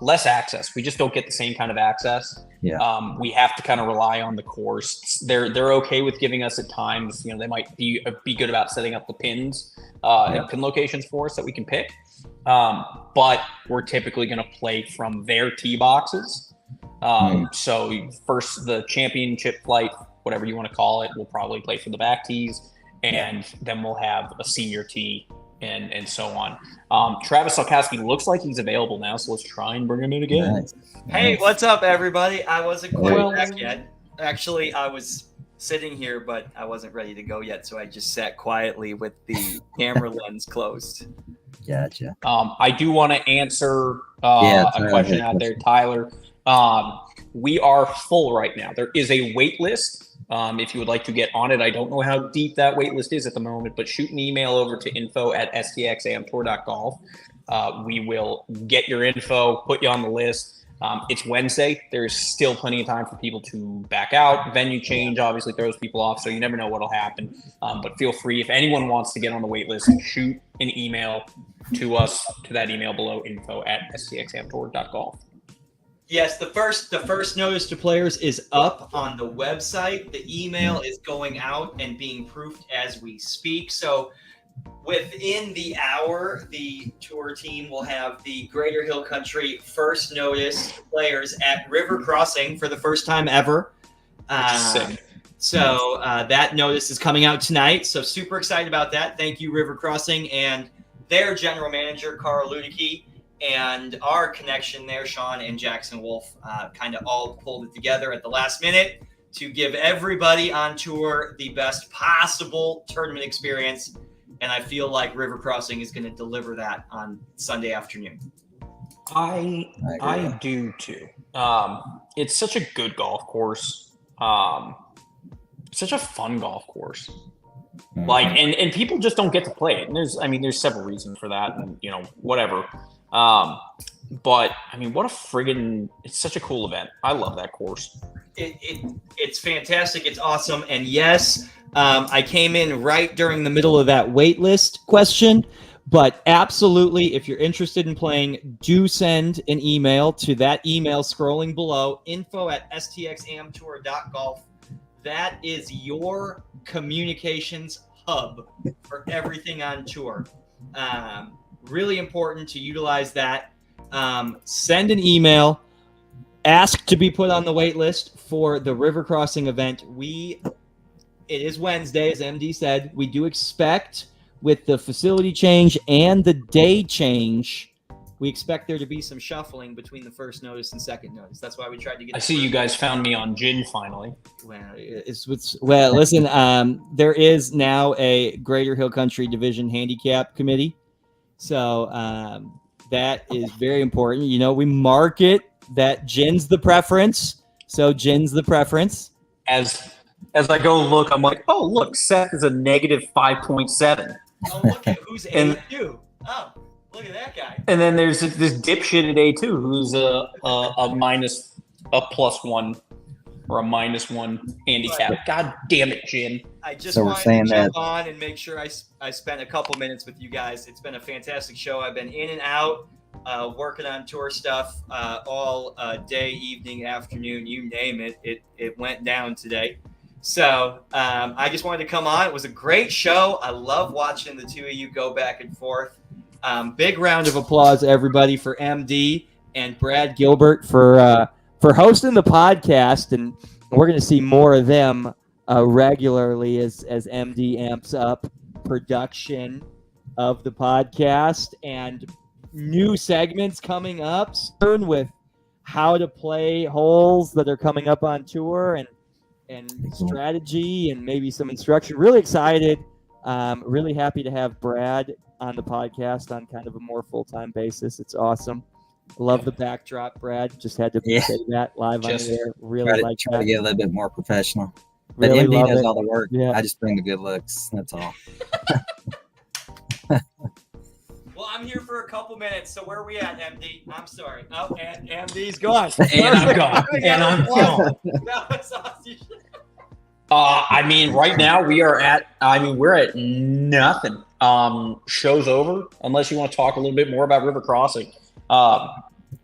less access. We just don't get the same kind of access. Yeah. We have to kind of rely on the course. They're okay with giving us at times. You know, they might be good about setting up the pins and pin locations for us that we can pick. But we're typically going to play from their tee boxes. So first the championship flight, whatever you want to call it, we'll probably play for the back tees, and then we'll have a senior tee and so on. Travis Sikowski looks like he's available now, so let's try and bring him in again. Nice. Hey, what's up, everybody? I wasn't quite back yet. Actually, I was sitting here, but I wasn't ready to go yet, so I just sat quietly with the camera lens closed. Gotcha. I do want to answer a question out there, Tyler. We are full right now. There is a wait list. If you would like to get on it, I don't know how deep that wait list is at the moment, but shoot an email over to info@stxamtour.golf. We will get your info, put you on the list. It's Wednesday. There's still plenty of time for people to back out. Venue change obviously throws people off, so you never know what'll happen. But feel free, if anyone wants to get on the wait list, shoot an email to us, to that email below, info@stxamtour.golf. Yes, the first notice to players is up on the website. The email is going out and being proofed as we speak. So within the hour, the tour team will have the Greater Hill Country first notice players at River Crossing for the first time ever. Sick. So that notice is coming out tonight. So super excited about that. Thank you, River Crossing, and their general manager, Carl Luedeke. And our connection there, Sean and Jackson Wolf, kind of all pulled it together at the last minute to give everybody on tour the best possible tournament experience. And I feel like River Crossing is going to deliver that on Sunday afternoon. I do too. It's such a good golf course. Such a fun golf course. Like, and people just don't get to play it. And there's several reasons for that, and whatever. But I mean, what a friggin', it's such a cool event. I love that course. It's fantastic. It's awesome. And yes, I came in right during the middle of that wait list question, but absolutely, if you're interested in playing, do send an email to that email scrolling below, info@stxamtour.golf. That is your communications hub for everything on tour. Really important to utilize that. Send an email, ask to be put on the wait list for the River Crossing event. It is Wednesday, as MD said. We do expect, with the facility change and the day change, we expect there to be some shuffling between the first notice and second notice. That's why we tried to get. I see you guys found me on gin finally. Well, listen. There is now a Greater Hill Country Division Handicap Committee, so that is very important. We market that gin's the preference, so gin's the preference. As I go look, I'm like, oh look, Seth is a negative 5.7. Oh, look at who's A2. Oh. Look at that guy. And then there's this dipshit at A2 who's a +1 or a -1 handicap. Right. God damn it, Jin. I just wanted to jump on and make sure I spent a couple minutes with you guys. It's been a fantastic show. I've been in and out. working on tour stuff all day, evening, afternoon, you name it. It went down today. So I just wanted to come on. It was a great show. I love watching the two of you go back and forth. Big round of applause, everybody, for MD and Brad Gilbert for hosting the podcast. And we're going to see more of them regularly as MD amps up production of the podcast, and new segments coming up soon with how to play holes that are coming up on tour, and strategy and maybe some instruction. Really excited. Really happy to have Brad on the podcast on kind of a more full-time basis. It's awesome. Love the backdrop, Brad. Just had to say that live on the air. Really try to get a little bit more professional. But really MD does all the work. Yeah. I just bring the good looks. That's all. Well, I'm here for a couple minutes, so where are we at, MD? I'm sorry. Oh, and MD's gone. And I'm gone. And I'm gone. That was awesome. I mean, right now we're at nothing. Show's over, unless you want to talk a little bit more about River Crossing.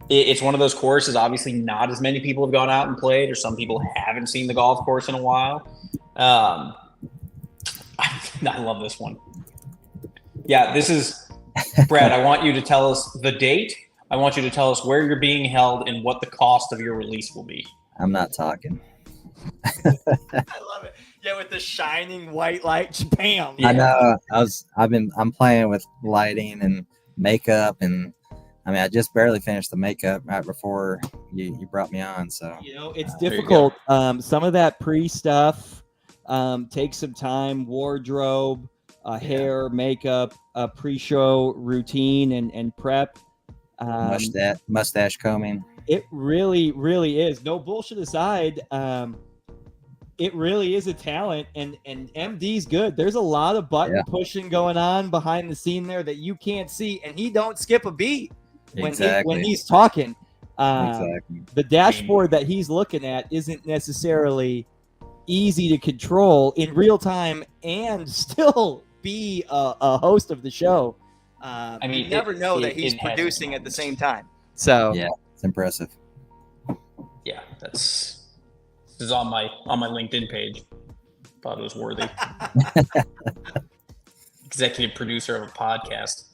It's one of those courses, obviously not as many people have gone out and played, or some people haven't seen the golf course in a while. I love this one. Yeah, this is, Brad, I want you to tell us the date. I want you to tell us where you're being held and what the cost of your release will be. I'm not talking. I love it. Yeah, with the shining white light, bam. I know. I'm playing with lighting and makeup, and I mean, I just barely finished the makeup right before you brought me on. So it's difficult. Some of that stuff takes some time. Wardrobe, hair, makeup, pre-show routine, and prep. Mustache combing. It really, really is. No bullshit aside. It really is a talent, and MD's good. There's a lot of button pushing going on behind the scene there that you can't see, and he don't skip a beat when he's talking. The dashboard that he's looking at isn't necessarily easy to control in real time and still be a host of the show. I mean, you never know that he's producing at the same time. So yeah, it's impressive. Yeah, this is on my LinkedIn page. Thought it was worthy. Executive producer of a podcast.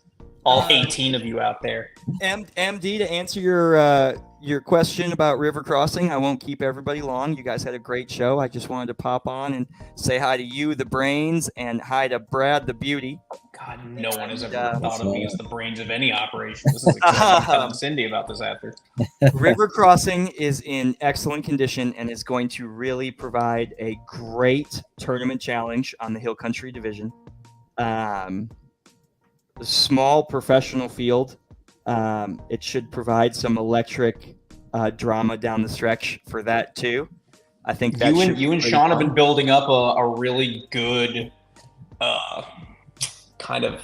All 18 of you out there. MD, to answer your question about River Crossing, I won't keep everybody long. You guys had a great show. I just wanted to pop on and say hi to you, the brains, and hi to Brad, the beauty. God, no one has ever thought of me as the brains of any operation. This is I'm telling Cindy about this after. River Crossing is in excellent condition and is going to really provide a great tournament challenge on the Hill Country Division. Small professional field. It should provide some electric drama down the stretch for that too. I think that you and Sean have been building up a really good kind of.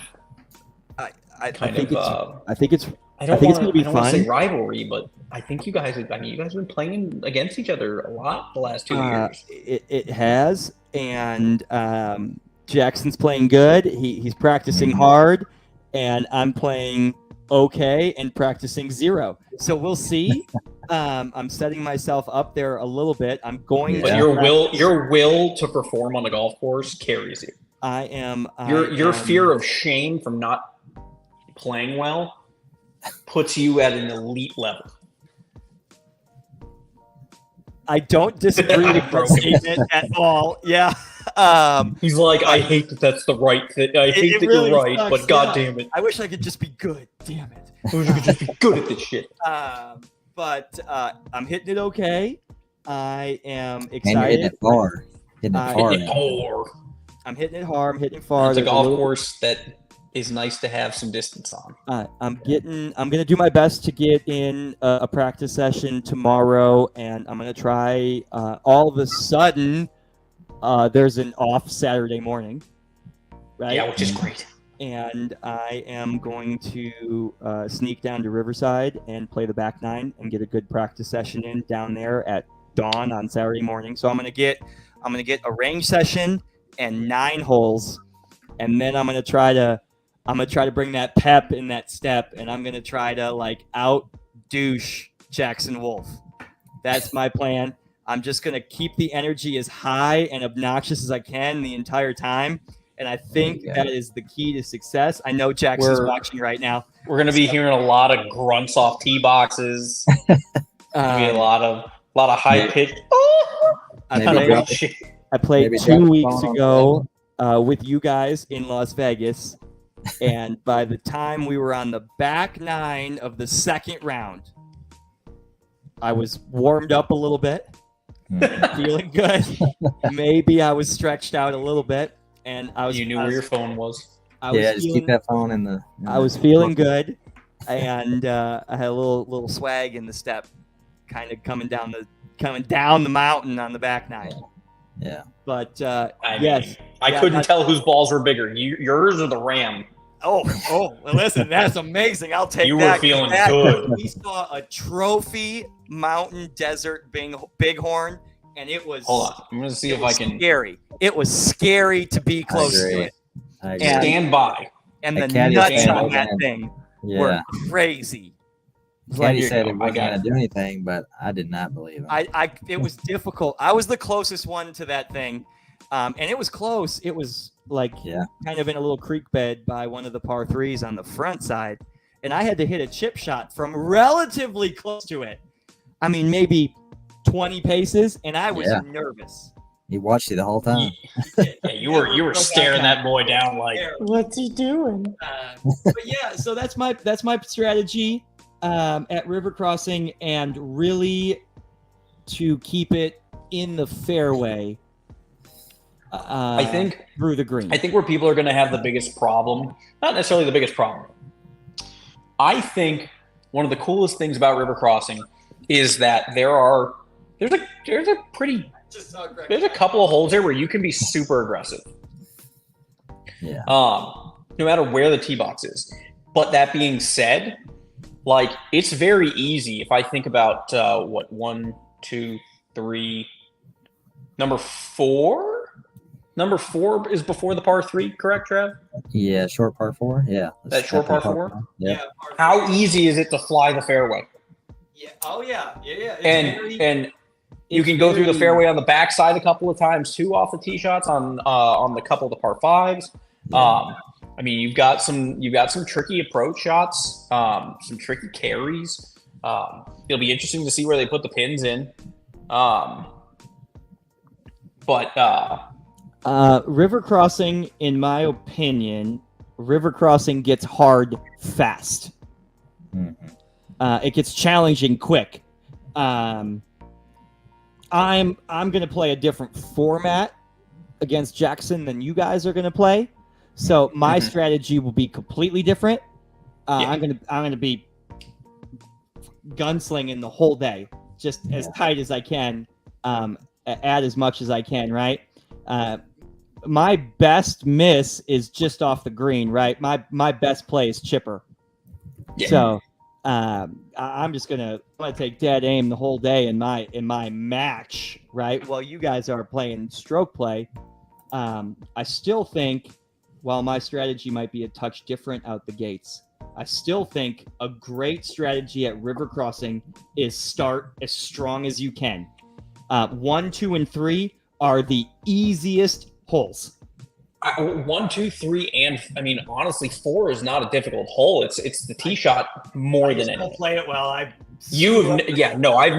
I think it's going to be fun. I don't want to say rivalry, but I think you guys have been playing against each other a lot the last 2 years. It has, and Jackson's playing good. He's practicing hard. And I'm playing okay and practicing zero. So we'll see. I'm setting myself up there a little bit. I'm going. But your will to perform on the golf course carries you. I am. Your fear of shame from not playing well puts you at an elite level. I don't disagree with that statement at all. Yeah. He's like, I hate that's the right thing. I hate that really you're right, sucks, but God damn it. I wish I could just be good. Damn it. I wish I could just be good at this shit. But I'm hitting it okay. I am excited. And you're hitting it far. I'm hitting it hard. I'm hitting it far. It's a golf course that is nice to have some distance on. I'm going to do my best to get in a practice session tomorrow, and I'm going to try all of a sudden. There's an off Saturday morning, right? Yeah, which is great. And I am going to sneak down to Riverside and play the back nine and get a good practice session in down there at dawn on Saturday morning. So I'm gonna get a range session and 9 holes, and then I'm gonna try to I'm gonna try to bring that pep in that step, and I'm gonna try to like out douche Jackson Wolf. That's my plan. I'm just gonna keep the energy as high and obnoxious as I can the entire time, and I think that is the key to success. I know Jackson's watching right now. We're gonna be hearing a lot of grunts off tee boxes. Maybe a lot of high pitch. I played 2 weeks ago with you guys in Las Vegas, and by the time we were on the back 9 of the second round, I was warmed up a little bit, feeling good. Maybe I was stretched out a little bit, and You knew where your phone was. Just keep that phone in the. I was feeling good, and I had a little swag in the step, kind of coming down the mountain on the back 9. Yeah. But yes, I couldn't tell whose balls were bigger, yours or the Ram. Oh, well, listen, that's amazing. I'll take that. You were feeling good. We saw a trophy mountain desert bighorn, and it was. Hold on, I'm going to see if I can. Scary. It was scary to be close to it. Stand by. And the nuts on that thing were crazy. Caddy said it wasn't going to do anything, but I did not believe him. It was difficult. I was the closest one to that thing, and it was close. It was kind of in a little creek bed by one of the par 3s on the front side, and I had to hit a chip shot from relatively close to it. I mean, maybe 20 paces, and I was nervous. He watched you the whole time. You were staring that boy down like, what's he doing? But yeah, so that's my strategy at River Crossing, and really to keep it in the fairway. I think through the green. I think where people are going to have the biggest problem, not necessarily the biggest problem. I think one of the coolest things about River Crossing is that there's a couple of holes here where you can be super aggressive. Yeah. No matter where the tee box is. But that being said, like, it's very easy if I think about 1, 2, 3, number 4. Number 4 is before the par 3, correct, Trev? Yeah, short par 4. Yeah. That short par 4? Yeah. How easy is it to fly the fairway? Yeah. Oh, yeah. Yeah. And you can go through the fairway on the backside a couple of times too off the tee shots on the couple of the par 5s. Yeah. I mean, you've got some tricky approach shots, some tricky carries. It'll be interesting to see where they put the pins in. River Crossing, in my opinion, River Crossing gets hard fast. Mm-hmm. It gets challenging quick. I'm going to play a different format against Jackson than you guys are going to play. So my strategy will be completely different. I'm going to be gunslinging the whole day, just as tight as I can, add as much as I can, right? My best miss is just off the green, right? My best play is chipper. Yeah. So I'm gonna take dead aim the whole day in my match, right? While you guys are playing stroke play, I still think, while my strategy might be a touch different out the gates, I still think a great strategy at River Crossing is start as strong as you can. 1, 2, and 3 are the easiest holes. 1, 2, 3, and I mean, honestly, 4 is not a difficult hole. It's the tee shot more than anything. Play it well. I've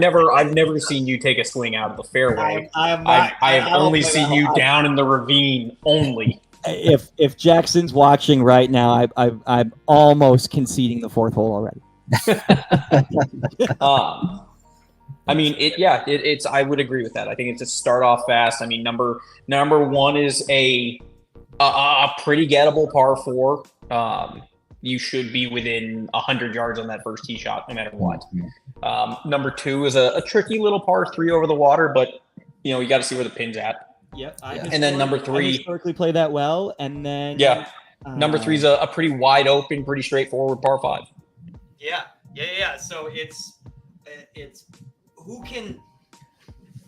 never seen you take a swing out of the fairway. I have only seen you down in the ravine only. If Jackson's watching right now, I'm almost conceding the 4th hole already. I mean, it's. I would agree with that. I think it's a start off fast. I mean, number 1 is a pretty gettable par 4. You should be within 100 yards on that first tee shot, no matter what. Number 2 is a tricky little par 3 over the water, but you got to see where the pin's at. Yep. And then number 3, I historically play that well, and then number 3 is a pretty wide open, pretty straightforward par 5. Yeah. So it's who can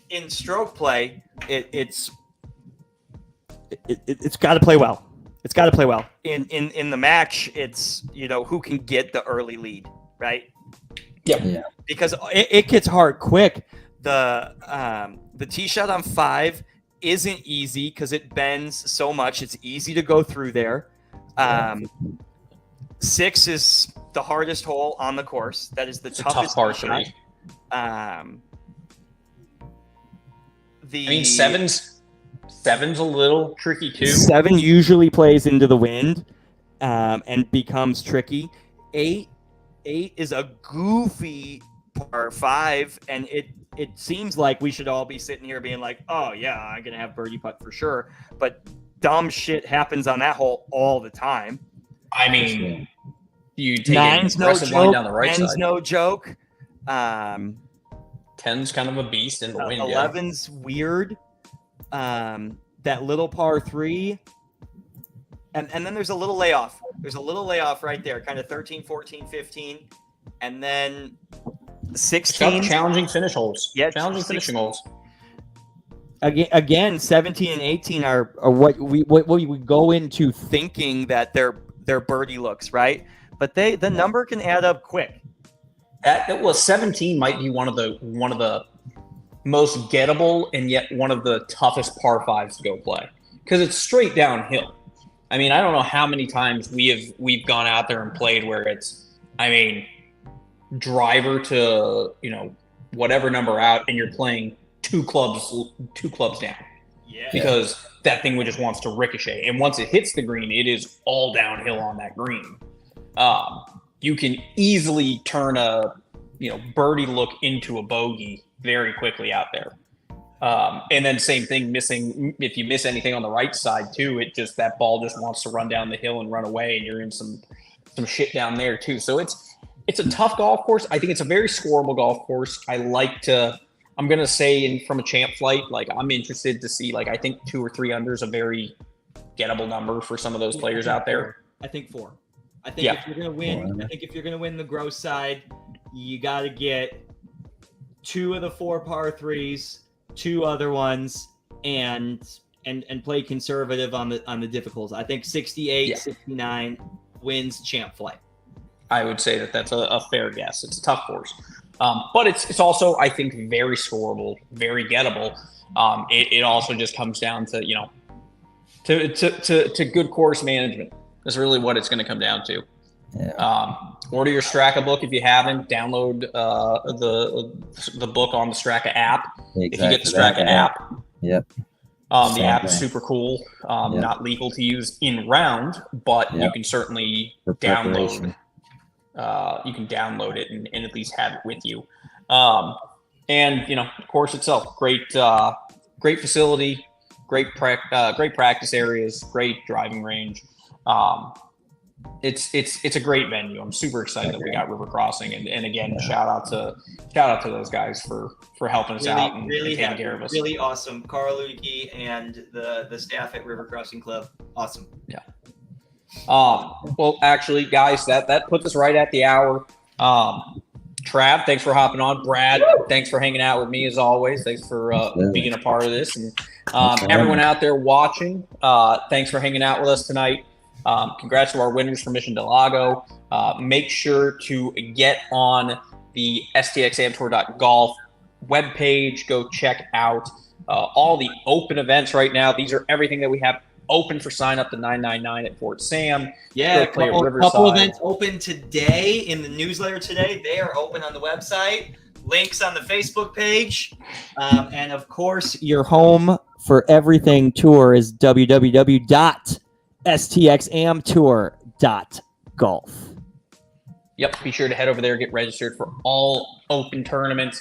in stroke play. It's got to play well. It's got to play well. In the match, it's, who can get the early lead, right? Yeah. Because it gets hard quick. The tee shot on 5 isn't easy because it bends so much. It's easy to go through there. 6 is the hardest hole on the course. That is the toughest tough par shot. 3. Seven's a little tricky too. 7 usually plays into the wind and becomes tricky. 8 is a goofy par 5, and it seems like we should all be sitting here being like, oh yeah, I'm gonna have birdie putt for sure. But dumb shit happens on that hole all the time. I mean, you take 9's an no aggressive line joke. down the right 10's side. no joke. 10's kind of a beast in the wind. 11's weird. That little par 3. And then there's a little layoff. There's a little layoff right there, kind of 13, 14, 15. And then 16. Challenging finish holes. Yeah, challenging finishing holes. Again, 17 and 18 are what we go into thinking that they're birdie looks, right? But the number can add up quick. That was 17 might be one of the most gettable and yet one of the toughest par 5s to go play because it's straight downhill. I mean, I don't know how many times we've gone out there and played where it's, driver to whatever number out, and you're playing two clubs down. Yeah. Because that thing just wants to ricochet, and once it hits the green, it is all downhill on that green. You can easily turn a birdie look into a bogey very quickly out there. And then same thing, if you miss anything on the right side too, that ball just wants to run down the hill and run away, and you're in some shit down there too. So it's a tough golf course. I think it's a very scoreable golf course. I'm going to say from a champ flight, I'm interested to see, I think 2 or 3 under is a very gettable number for some of those players out there. I think 4. I think if you're going to win, the gross side, you got to get 2 of the 4 par 3s, 2 other ones, and play conservative on the difficulties. I think 68, 69 wins champ flight. I would say that's a fair guess. It's a tough course, but it's also, I think, very scoreable, very gettable. It also just comes down to to good course management. That's really what it's going to come down to. Yeah. Order your Straka book if you haven't. Download the book on the Straka app. Exactly. If you get the Straka app. Yep. The app is super cool. Not legal to use in round, but you can certainly download. You can download it and at least have it with you. And the course itself, great facility, great practice areas, great driving range. It's a great venue. I'm super excited that we got River Crossing, and again, shout out to those guys for helping us out and taking care of us. Really awesome, Carl Luedeke and the staff at River Crossing Club. Awesome. Yeah. Well, actually, guys, that puts us right at the hour. Trav, thanks for hopping on. Brad, thanks for hanging out with me as always. Thanks for being a part of this. And everyone out there watching, thanks for hanging out with us tonight. Congrats to our winners for Mission Del Lago. Make sure to get on the stxamtour.golf webpage. Go check out all the open events right now. These are everything that we have open for sign up to 999 at Fort Sam. Yeah, a couple events open today in the newsletter today. They are open on the website. Links on the Facebook page. And of course, your home for everything tour is www.stxamtour.golf. Yep, be sure to head over there, get registered for all open tournaments.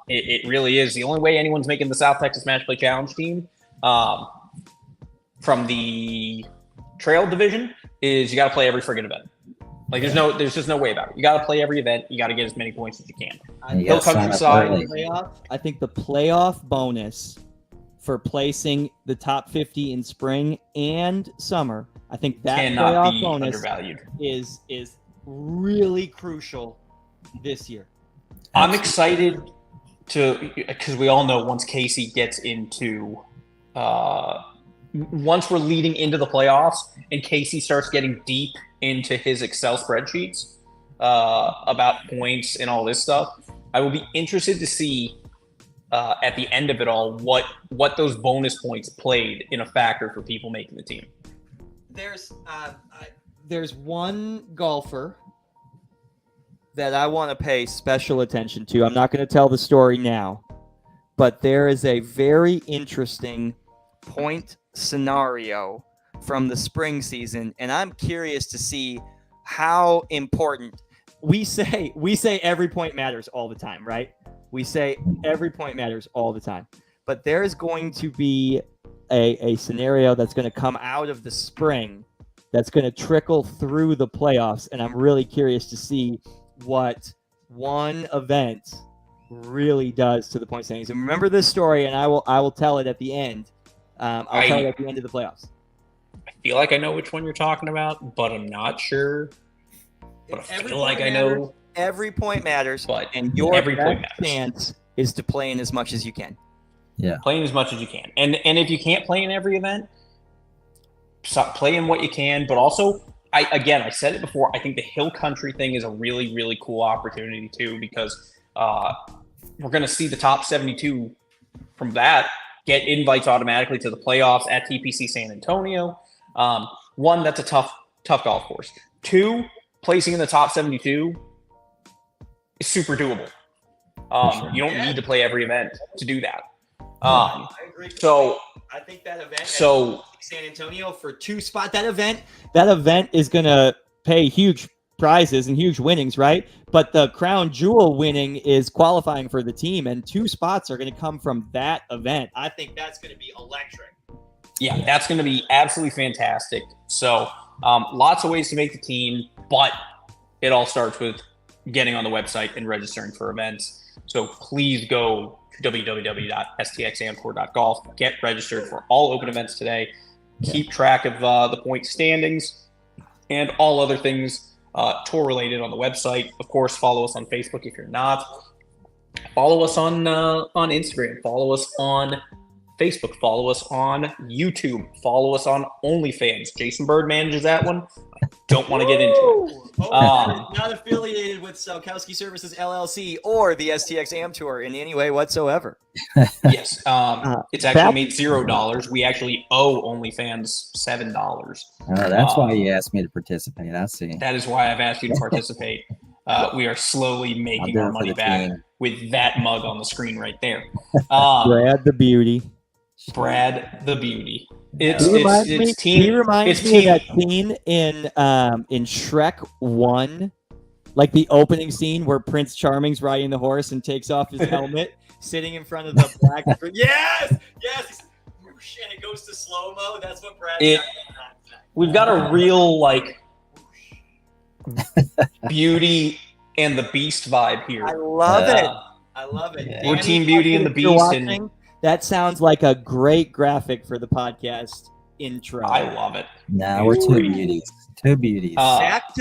It really is the only way anyone's making the South Texas Match Play Challenge team. From the trail division is you got to play every friggin' event. There's just no way about it. You got to play every event. You got to get as many points as you can. Hill Countryside. I think the playoff bonus for placing the top 50 in spring and summer, I think that cannot playoff be bonus undervalued. is really crucial this year. I'm excited because we all know once Casey gets into once we're leading into the playoffs and Casey starts getting deep into his Excel spreadsheets about points and all this stuff, I will be interested to see at the end of it all what those bonus points played in a factor for people making the team. There's one golfer that I want to pay special attention to. I'm not going to tell the story now, but there is a very interesting point scenario from the spring season, and I'm curious to see how important we say every point matters all the time, right? We say every point matters all the time, but there's going to be a scenario that's going to come out of the spring that's going to trickle through the playoffs, and I'm really curious to see what one event really does to the point standings. And remember this story, and I will tell it at the end. I'll tell it at the end of the playoffs. I feel like I know which one you're talking about, but I'm not sure. But I feel like I know. Every point matters, But and your every point best matters. chance is to play in as much as you can. Yeah. Playing as much as you can. And if you can't play in every event, play in what you can. But also, I said it before, I think the Hill Country thing is a really, really cool opportunity too, because we're going to see the top 72 from that get invites automatically to the playoffs at TPC San Antonio. One, that's a tough golf course. Two, placing in the top 72 is super doable. You don't need to play every event to do that. I agree. So I think that event at San Antonio for 2 spot, That event is going to pay huge prizes and huge winnings, right? But the crown jewel winning is qualifying for the team, and 2 spots are going to come from that event. I think that's going to be electric. yeah, that's going to be absolutely fantastic. So lots of ways to make the team, but it all starts with getting on the website and registering for events. So please go to www.stxamtour.golf. Get registered for all open events today. Keep track of the point standings and all other things tour related on the website. Of course, follow us on Facebook if you're not. Follow us on Instagram. Follow us on Facebook. Follow us on YouTube. Follow us on OnlyFans. Jason Bird manages that one. I don't want to get into it. Not affiliated with Salkowski Services LLC Or the STX Am Tour in any way whatsoever. Yes, it's actually made $0. We actually owe OnlyFans $7. That's why you asked me to participate. I see. That is why I've asked you to participate. We are slowly making our money back with that mug on the screen right there. Brad the Beauty. Brad the Beauty. He reminds me of that scene in Shrek 1, like the opening scene where Prince Charming's riding the horse and takes off his helmet, sitting in front of the black. Yes. And it goes to slow mo. That's what Brad. We've got a real Beauty and the Beast vibe here. I love it. Yeah. We're Team Beauty and the Beast. That sounds like a great graphic for the podcast intro. I love it. No, we're two beauties. Two beauties. Back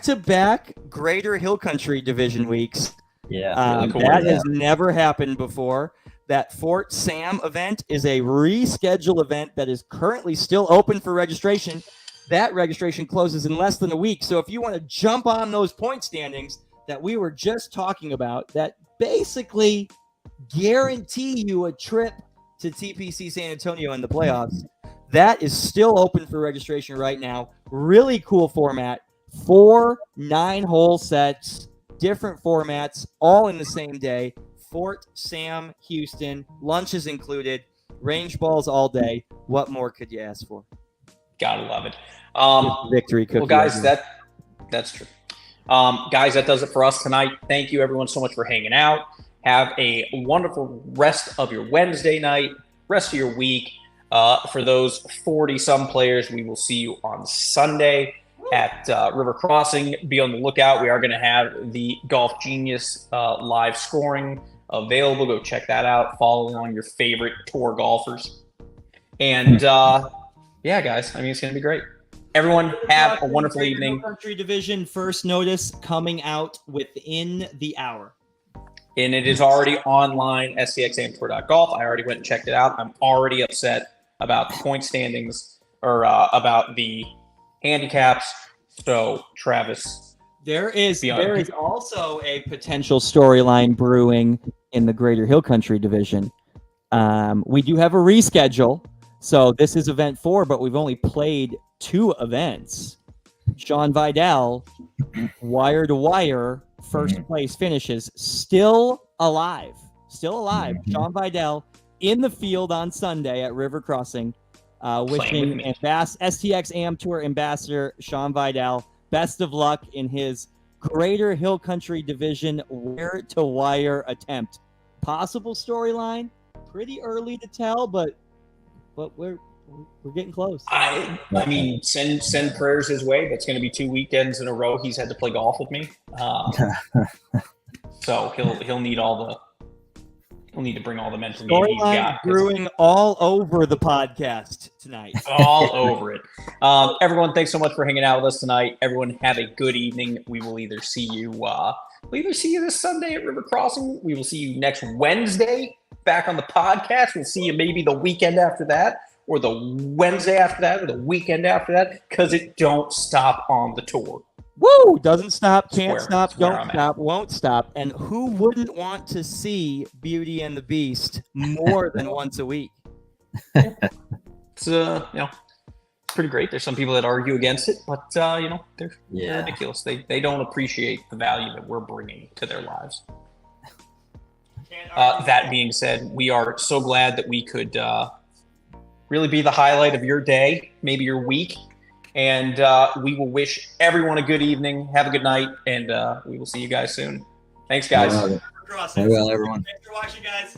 to back Greater Hill Country Division weeks. Yeah. Really cool. That has never happened before. That Fort Sam event is a rescheduled event that is currently still open for registration. That registration closes in less than a week. So if you want to jump on those point standings that we were just talking about, that basically guarantee you a trip to TPC San Antonio in the playoffs, that is still open for registration right now. Really cool format. 4 9-hole sets, different formats, all in the same day. Fort Sam, Houston, lunches included, range balls all day. What more could you ask for? Gotta love it. Victory cookie. Well, guys, that's true. Guys, that does it for us tonight. Thank you, everyone, so much for hanging out. Have a wonderful rest of your Wednesday night, rest of your week. For those 40-some players, we will see you on Sunday at River Crossing. Be on the lookout. We are going to have the Golf Genius live scoring available. Go check that out. Follow along your favorite tour golfers. And, yeah, guys, I mean, it's going to be great. Everyone, have a wonderful evening. Country Division first notice coming out within the hour. And it is already online, stxamtour.golf. I already went and checked it out. I'm already upset about the point standings or about the handicaps. So, Travis, there is also a potential storyline brewing in the Greater Hill Country division. We do have a reschedule, so this is event 4, but we've only played 2 events. Sean Vidal, wire to wire, first place finishes, still alive. Sean Vidal in the field on Sunday at River Crossing, wishing STX Am Tour ambassador Sean Vidal best of luck in his Greater Hill Country division wire to wire attempt. Possible storyline, pretty early to tell, but we're getting close. I mean, send prayers his way. That's going to be 2 weekends in a row he's had to play golf with me. So he'll need to bring all the mental game he's got. Brewing all over the podcast tonight. All over it. Everyone, thanks so much for hanging out with us tonight. Everyone, have a good evening. We will either see you this Sunday at River Crossing. We will see you next Wednesday back on the podcast. We'll see you maybe the weekend after that, or the Wednesday after that, or the weekend after that, because it don't stop on the tour. Woo! Doesn't stop, can't stop, don't stop, won't stop. And who wouldn't want to see Beauty and the Beast more than once a week? It's pretty great. There's some people that argue against it, but they're ridiculous. They don't appreciate the value that we're bringing to their lives. That being said, we are so glad that we could really be the highlight of your day, maybe your week. And we will wish everyone a good evening. Have a good night, and we will see you guys soon. Thanks, guys. Farewell, everyone. Thanks for watching, guys.